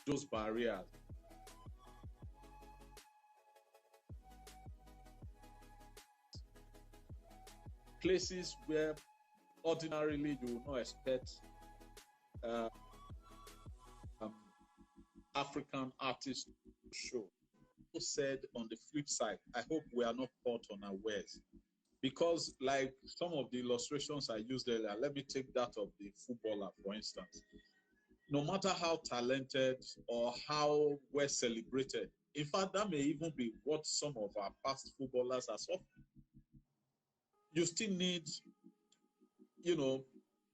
those barriers. Places where ordinarily you will not expect African artists to show. Who said on the flip side, I hope we are not caught unawares. Because like some of the illustrations I used earlier, let me take that of the footballer, for instance. no matter how talented or how well celebrated, in fact, that may even be what some of our past footballers are suffering. You still need,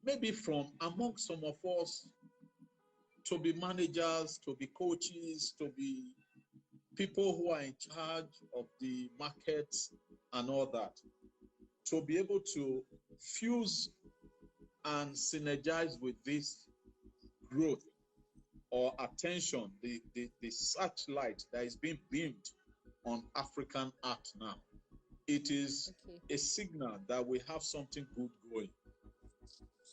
maybe from among some of us to be managers, to be coaches, to be people who are in charge of the markets and all that, to be able to fuse and synergize with this growth or attention, the searchlight that is being beamed on African art now. It is a signal that we have something good going,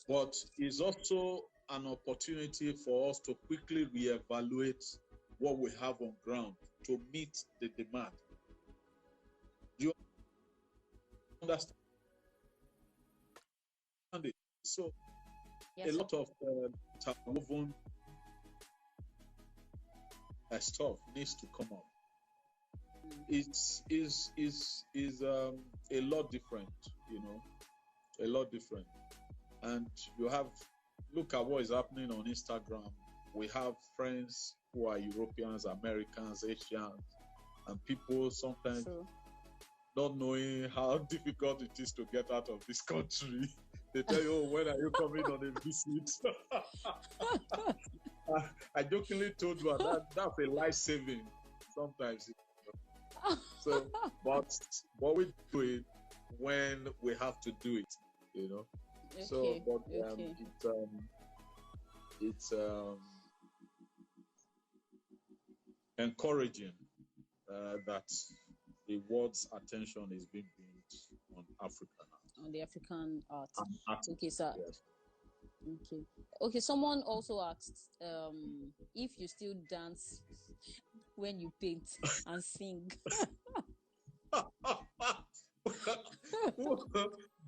but it's also an opportunity for us to quickly reevaluate what we have on ground to meet the demand. Do you understand it? So yes, a lot of woven stuff needs to come up. It's a lot different, a lot different. And you have, look at what is happening on Instagram. We have friends who are Europeans, Americans, Asians, and people sometimes not knowing how difficult it is to get out of this country. They tell you, oh, when are you coming on a visit? I jokingly told you that's a life saving sometimes. So, but we do it when we have to do it, Okay. So, but it's encouraging that the world's attention is being paid on Africa now. On the African art. Okay, sir. Yes. Okay. Someone also asked if you still dance when you paint and sing.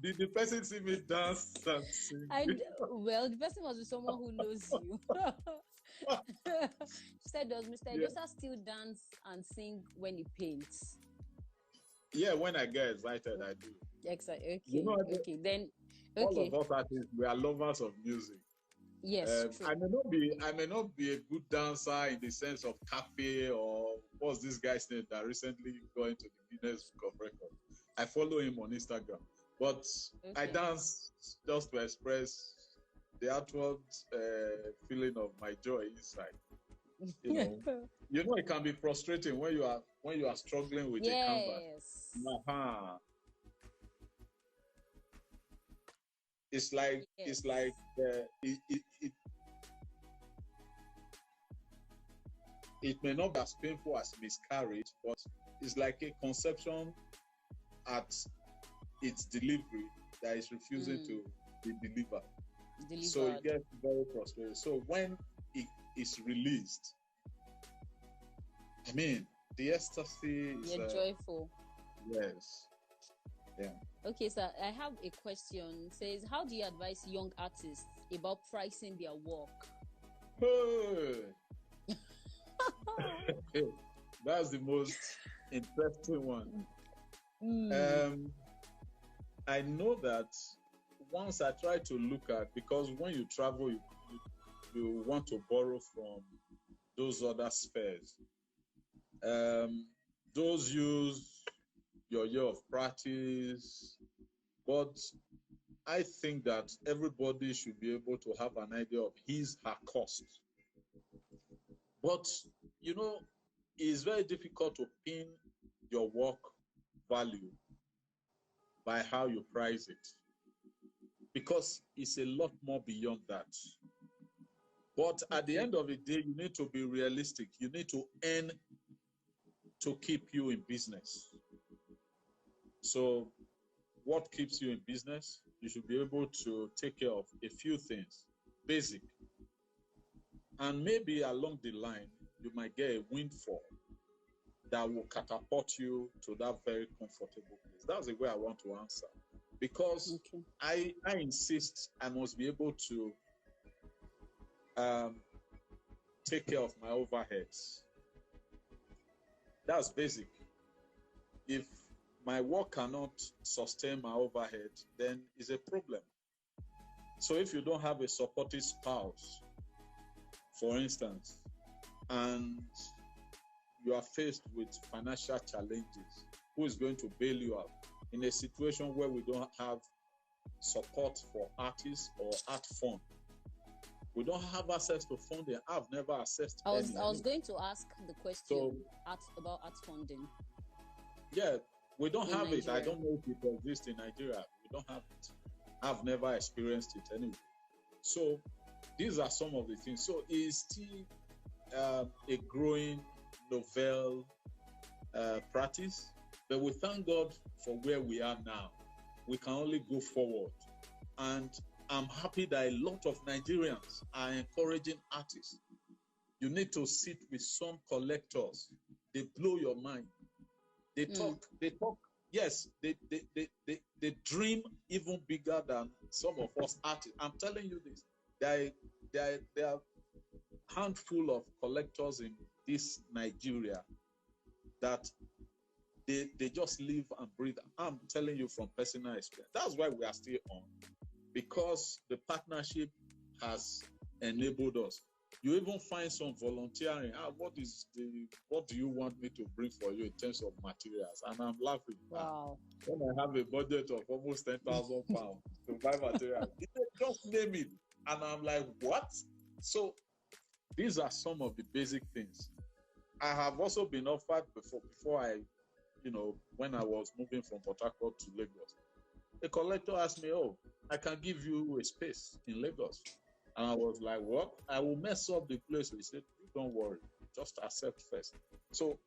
Did the person see me dance and sing? Well, the person must be someone who knows you. She said, does Mr. Edosa still dance and sing when he paints? Yeah, when I get excited, I do. Exactly. Okay. Then, all of us artists, we are lovers of music. Yes, true. I may not be a good dancer in the sense of cafe or what's this guy's name that recently got into the Guinness Book of Records. I follow him on Instagram, but I dance just to express the outward feeling of my joy inside. It can be frustrating when you are struggling with a canvas. It's like it may not be as painful as miscarriage, but it's like a conception at its delivery that is refusing to be delivered. So it gets very frustrating. So when it is released, I mean, the ecstasy is joyful. Yes. Yeah. Okay, so I have a question. It says, how do you advise young artists about pricing their work? That's the most interesting one. I know that once I try to look at, because when you travel, you want to borrow from those other spheres. Those use your year of practice, but I think that everybody should be able to have an idea of her cost. But it's very difficult to pin your work value by how you price it, because it's a lot more beyond that. But at the end of the day, you need to be realistic. You need to earn to keep you in business. So what keeps you in business? You should be able to take care of a few things, basic. And maybe along the line, you might get a windfall that will catapult you to that very comfortable place. That's the way I want to answer. Because I insist I must be able to take care of my overheads. That's basic. If my work cannot sustain my overhead, then it's a problem. So if you don't have a supportive spouse for instance, and you are faced with financial challenges, who is going to bail you out in a situation where we don't have support for artists or art fund? We don't have access to funding. I've never accessed I any. was going to ask the question about art funding. Yeah, we don't have Nigeria. it. I don't know if it exists in Nigeria. We don't have it. I've never experienced it anyway. So these are some of the things. So it's still a growing novel practice, but we thank God for where we are now. We can only go forward. And I'm happy that a lot of Nigerians are encouraging artists. You need to sit with some collectors. They blow your mind. They talk. Yes, they dream even bigger than some of us artists. I'm telling you this. There are a handful of collectors in this Nigeria that they just live and breathe. I'm telling you from personal experience. That's why we are still on, because the partnership has enabled us. You even find some volunteering. What do you want me to bring for you in terms of materials? And I'm laughing. Wow. When I have a budget of almost 10,000 pounds to buy materials, just name it. And I'm like, what? So these are some of the basic things. I have also been offered before I, when I was moving from Port Harcourt to Lagos, a collector asked me, "Oh, I can give you a space in Lagos." And I was like, "What? I will mess up the place." He said, "Don't worry, just accept first." So,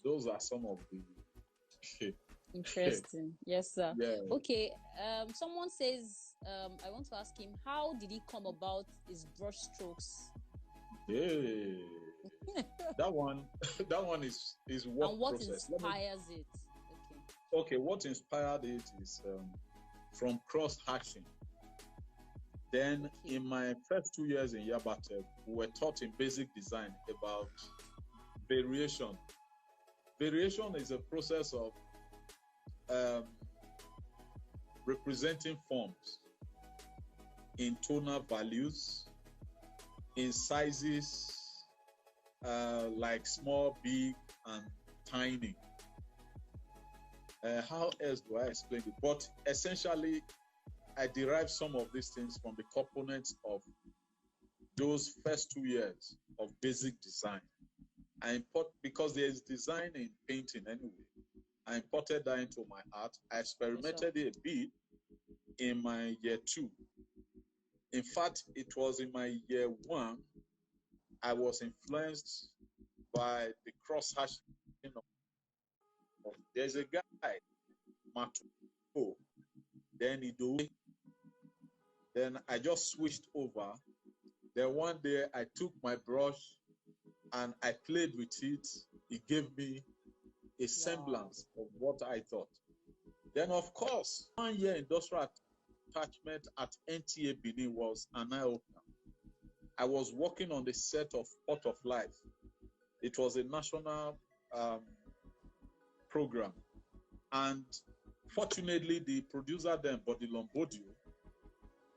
those are some of the interesting. Yes, sir. Yeah. Okay. Someone says, I want to ask him, how did he come about his brush strokes? Yeah. that one is work and what process. Inspires it? Okay, what inspired it is from cross hatching. Then in my first 2 years in Yabate, we were taught in basic design about variation. Variation is a process of representing forms in tonal values, in sizes like small, big, and tiny. How else do I explain it? But essentially, I derived some of these things from the components of those first 2 years of basic design. Because there is design in painting anyway, I imported that into my art. I experimented it a bit in my year 2. In fact, it was in my year 1, I was influenced by the cross-hatching there's a guy, Matuko, then Edosa. Then I just switched over. Then one day I took my brush and I played with it. It gave me a semblance of what I thought. Then, of course, 1 year industrial attachment at NTA Benin was an eye-opener. I was working on the set of Pot of Life. It was a national program. And fortunately, the producer then, Bodi Lombodio,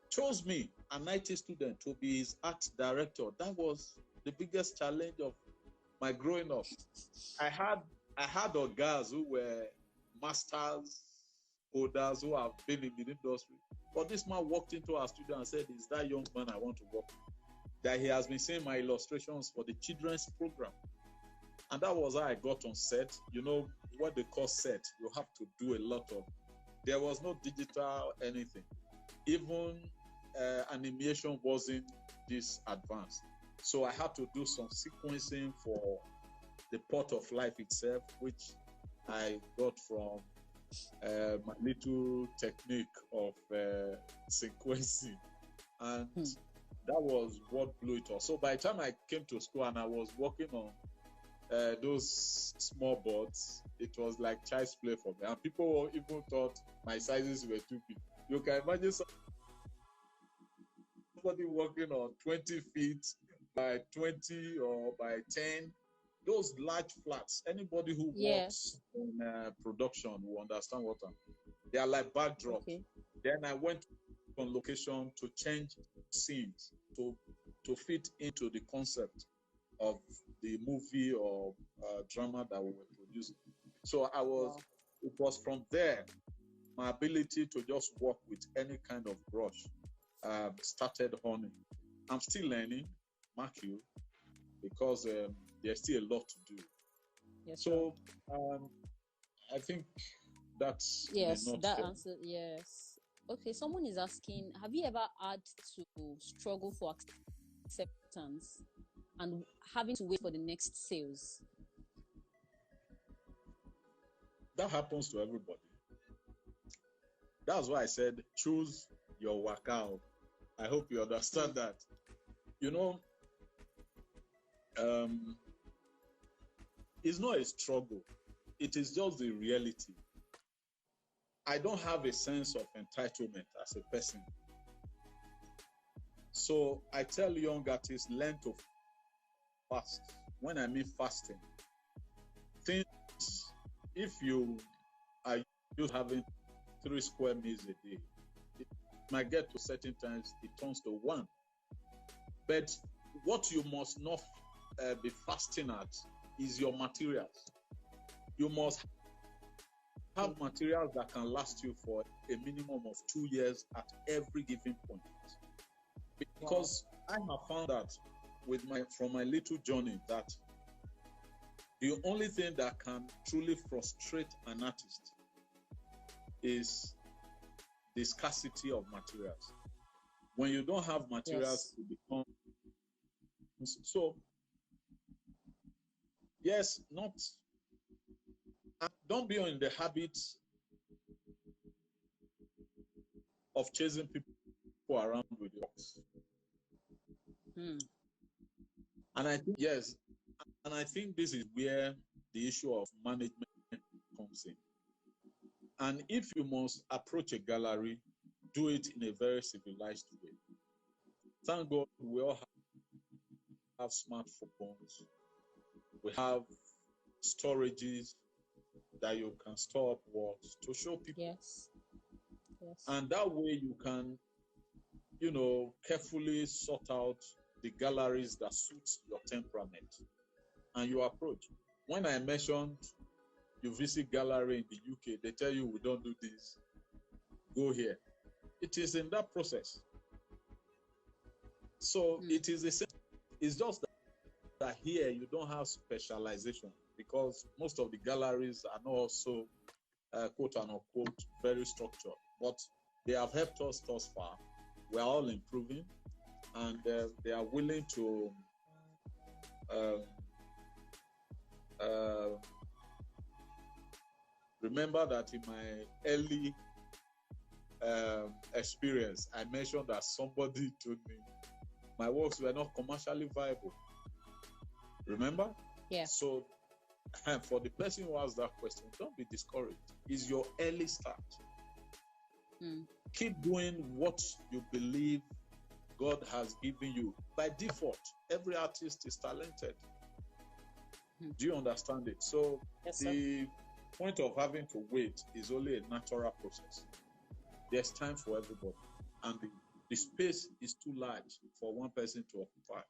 chose me, an IT student, to be his art director. That was the biggest challenge of my growing up. I had guys who were masters holders who have been in the industry. But this man walked into our studio and said, "Is that young man I want to work with?" That he has been seeing my illustrations for the children's program. And that was how I got on set. You know what they call set. You have to do a lot of. There was no digital anything. Even animation wasn't this advanced. So I had to do some sequencing for the Pot of Life itself, which I got from my little technique of sequencing. And that was what blew it off. So by the time I came to school and I was working on those small boards, it was like child's play for me. And people even thought my sizes were too big. You can imagine somebody working on 20 feet by 20 or by 10. Those large flats, anybody who works in production will understand what they are like backdrops. Okay. Then I went on location to change scenes to fit into the concept of the movie or drama that we were producing. So it was from there, my ability to just work with any kind of brush started honing. I'm still learning, mark you, because there's still a lot to do. Yes, so I think that's that answer. Yes. Okay, someone is asking, have you ever had to struggle for acceptance and having to wait for the next sales? That happens to everybody. That's why I said choose your workout. I hope you understand that. It's not a struggle. It is just the reality. I don't have a sense of entitlement as a person. So I tell young artists, learn to fast. When I mean fasting, things, if you are just having 3 square meals a day, it might get to certain times, it turns to 1. But what you must not be fasting at is your materials. You must have materials that can last you for a minimum of 2 years at every given point. Because I have found that from my little journey, that the only thing that can truly frustrate an artist is the scarcity of materials. When you don't have materials, it becomes so. Yes, don't be in the habit of chasing people around with rocks. And I think this is where the issue of management comes in. And if you must approach a gallery, do it in a very civilized way. Thank God we all have smartphones. We have storages that you can store up works to show people. Yes. And that way you can, carefully sort out the galleries that suits your temperament and your approach. When I mentioned you visit gallery in the UK, they tell you we don't do this, go here. It is in that process. So it is the same. It's just that here you don't have specialization because most of the galleries are not also quote unquote very structured, but they have helped us thus far. We are all improving, and they are willing to remember that in my early experience, I mentioned that somebody told me my works were not commercially viable. Remember? Yeah. So for the person who asked that question, don't be discouraged. It's your early start. Keep doing what you believe God has given you. By default, every artist is talented. Do you understand it? So the point of having to wait is only a natural process. There's time for everybody. And the space is too large for one person to occupy.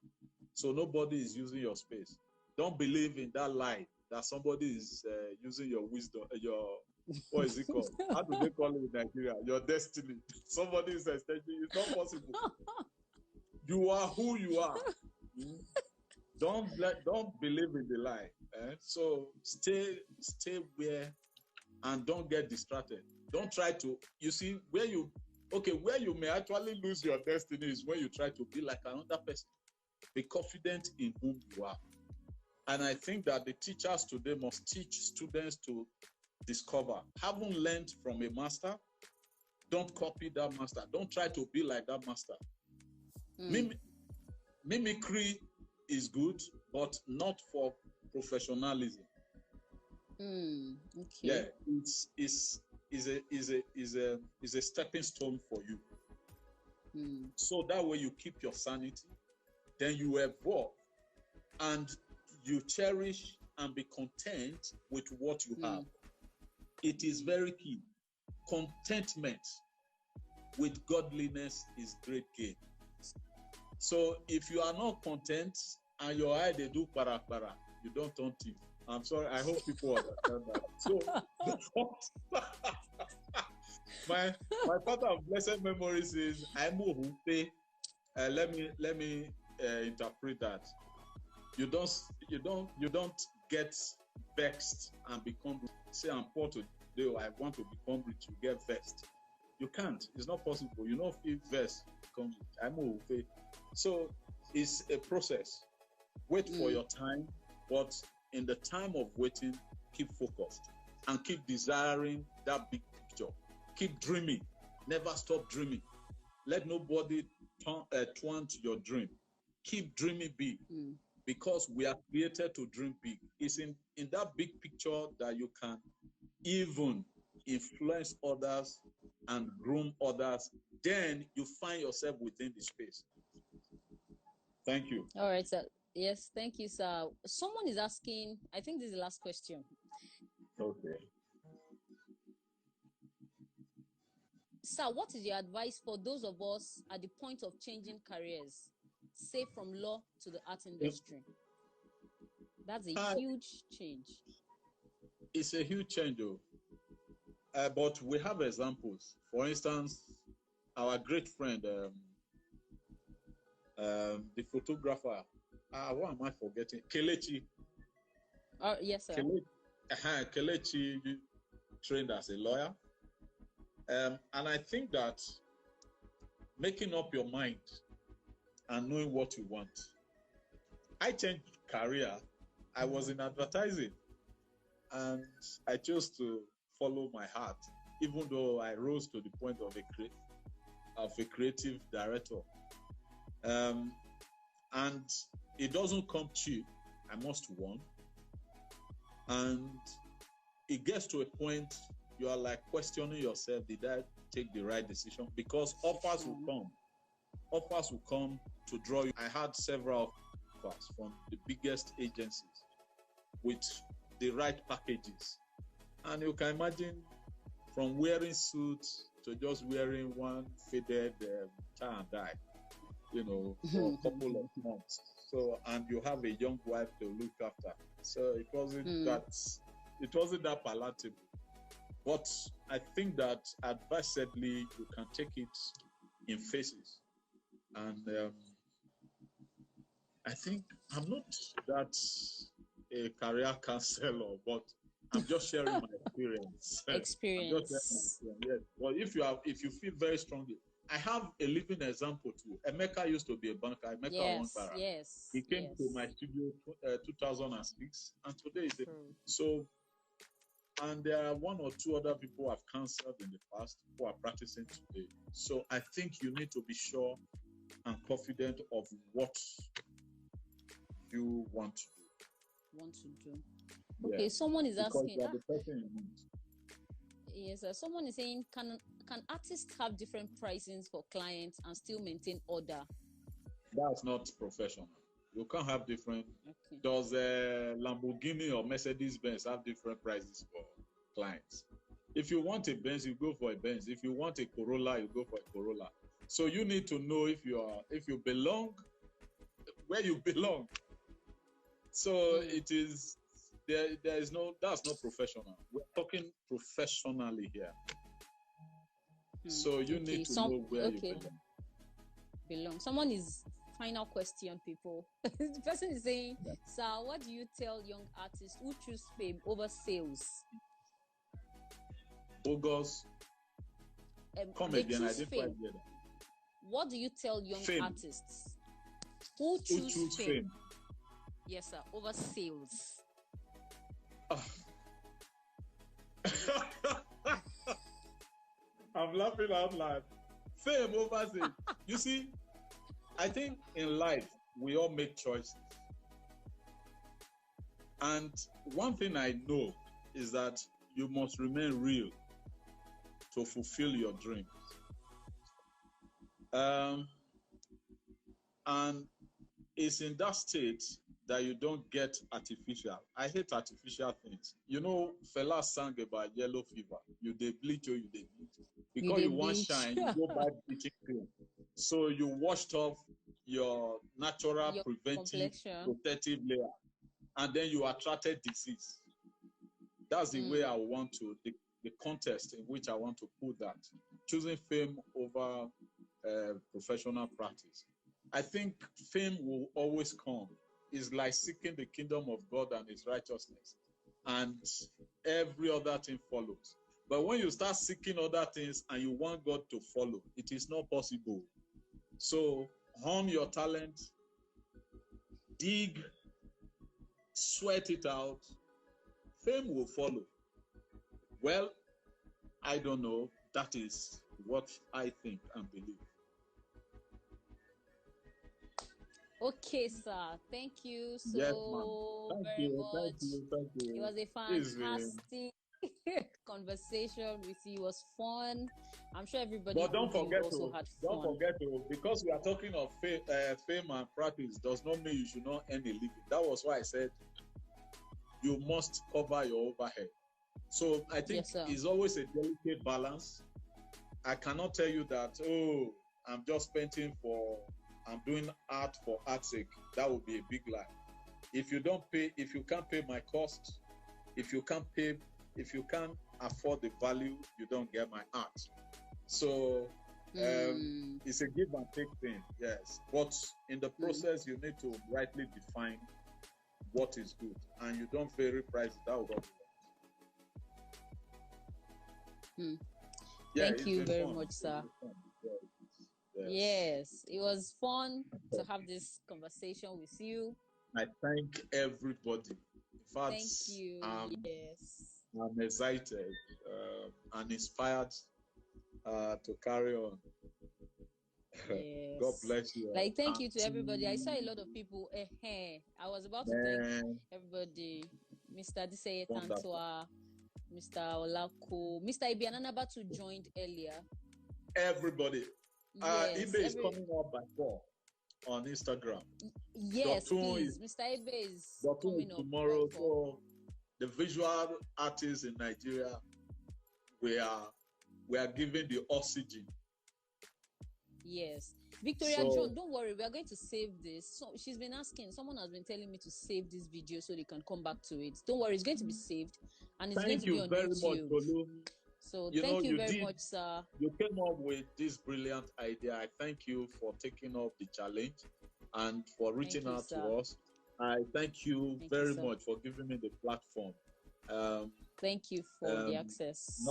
So nobody is using your space. Don't believe in that lie that somebody is using your wisdom, what is it called? How do they call it in Nigeria? Your destiny. Somebody is extending. It's not possible. You are who you are. Don't believe in the lie. So stay where and don't get distracted. Don't try to. You see where you may actually lose your destiny is when you try to be like another person. Be confident in whom you are. And I think that the teachers today must teach students to discover. Having learned from a master, don't copy that master. Don't try to be like that master. Mimicry is good, but not for professionalism. Okay. Yeah, is a stepping stone for you. So that way you keep your sanity, then you evolve, and you cherish and be content with what you have. It is very key. Contentment with godliness is great gain. So if you are not content and your eye they do para, you don't turn thief. I'm sorry. I hope people understand that. So my father of blessed memories is I'm who pay. Let me interpret that. You don't get vexed and become, say I'm poor today, I want to become rich, you get vexed. You can't. It's not possible. You don't feel vexed. I'm who pay. So it's a process. Wait for your time, but in the time of waiting, keep focused and keep desiring that big picture. Keep dreaming. Never stop dreaming. Let nobody taunt your dream. Keep dreaming big, because we are created to dream big. It's in that big picture that you can even influence others and groom others. Then you find yourself within the space. Thank you. All right, sir. Yes, thank you, sir. Someone is asking, I think this is the last question. Okay. Sir, what is your advice for those of us at the point of changing careers, say from law to the art industry? That's a huge change. It's a huge change, though. But we have examples. For instance, our great friend, the photographer, what am I forgetting? Kelechi. Yes, sir. Kelechi trained as a lawyer. And I think that making up your mind and knowing what you want. I changed career. I was in advertising, and I chose to follow my heart, even though I rose to the point of a creative director. And it doesn't come cheap, I must warn. And it gets to a point you are like questioning yourself, did I take the right decision? Because offers will come. Offers will come to draw you. I had several offers from the biggest agencies with the right packages. And you can imagine, from wearing suits to just wearing one faded tie and dye, for a couple of months. So, and you have a young wife to look after. So it wasn't that palatable. But I think that advisedly you can take it in phases. And I think I'm not that a career counselor, but I'm just sharing my experience. Experience. Yes. Well, if you feel very strongly, I have a living example too. Emeka used to be a banker. Emeka yes. He came to my studio 2006, and today is so. And there are one or two other people I've counseled in the past who are practicing today. So I think you need to be sure and confident of what you want to do. Okay, someone is asking. The person you need. Yes, someone is saying, can artists have different pricings for clients and still maintain order? That's not professional. You can't have different. Okay. Does Lamborghini or Mercedes-Benz have different prices for clients? If you want a Benz, you go for a Benz. If you want a Corolla, you go for a Corolla. So you need to know if you belong where you belong. So it is that's not professional. We're talking professionally here. So you need to know where you belong. Someone is final question, people. The person is saying, sir, what do you tell young artists who choose fame over sales? August. Come again, I didn't quite get that. What do you tell young artists who choose fame? Yes, sir, over sales. I'm laughing out loud. Fame over sales. You see, I think in life, we all make choices. And one thing I know is that you must remain real to fulfill your dreams. And it's in that state that you don't get artificial. I hate artificial things. Fela sang about yellow fever. You dey bleach or you dey bleach. Because you want shine, you go buy bleaching cream. So you washed off your natural Your preventive complexion. protective layer, and then you attracted disease. That's the way I want to, the context in which I want to put that. Choosing fame over professional practice. I think fame will always come. It's like seeking the kingdom of God and his righteousness, and every other thing follows. But when you start seeking other things and you want God to follow, it is not possible. So hone your talent, dig, sweat it out. Fame will follow. Well, I don't know. That is what I think and believe. Okay, sir. Thank you so Yes, ma'am. very much. Thank you. It was a fantastic conversation with you. It was fun. I'm sure everybody But don't forget also had don't fun. forget to, because we are talking of fame and practice does not mean you should not earn a living. That was why I said you must cover your overhead. So I think it's always a delicate balance. I cannot tell you that, oh, I'm just painting I'm doing art for art's sake. That would be a big lie. If you can't pay my cost, if you can't afford the value, you don't get my art. So it's a give and take thing, yes. But in the process, you need to rightly define what is good, and you don't vary prices. That will work. Thank you very much, sir. Yes, it was fun to have this conversation with you. I thank everybody. In fact, thank you. I'm excited and inspired to carry on. Yes. God bless you. Like, thank you to everybody. I saw a lot of people. I was about to thank everybody. Mr. Diseye Tantua, Mr. Olako, Mr. Ibiananaba to joined earlier. Everybody. Ibe is coming up by 4 on Instagram. Yes, please. Mr. Ibe is coming up tomorrow. So the visual artists in Nigeria, we are giving the oxygen. Yes. Victoria John, don't worry, we are going to save this. So she's been asking, someone has been telling me to save this video so they can come back to it. Don't worry, it's going to be saved and it's going to be on YouTube. Tolu. So thank you very much, sir. You came up with this brilliant idea. I thank you for taking up the challenge and for reaching out to us. I thank you very much for giving me the platform. Thank you for the access.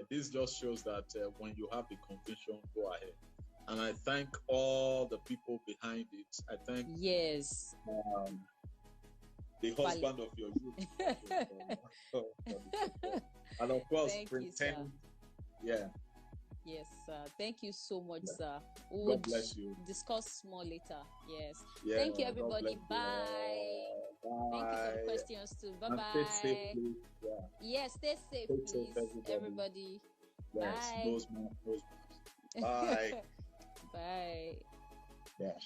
This just shows that when you have the conviction, go ahead. And I thank all the people behind it. I thank the husband of your youth. And of course, pretend. Yes, sir. Thank you so much, sir. God bless you. Discuss more later. Yes. Thank you, everybody. Bye. Thank you for the questions too. Bye-bye. Stay safe, please. Yes, stay safe, please, everybody. Yes, bye. Nose mask. Bye. Bye. Yeah.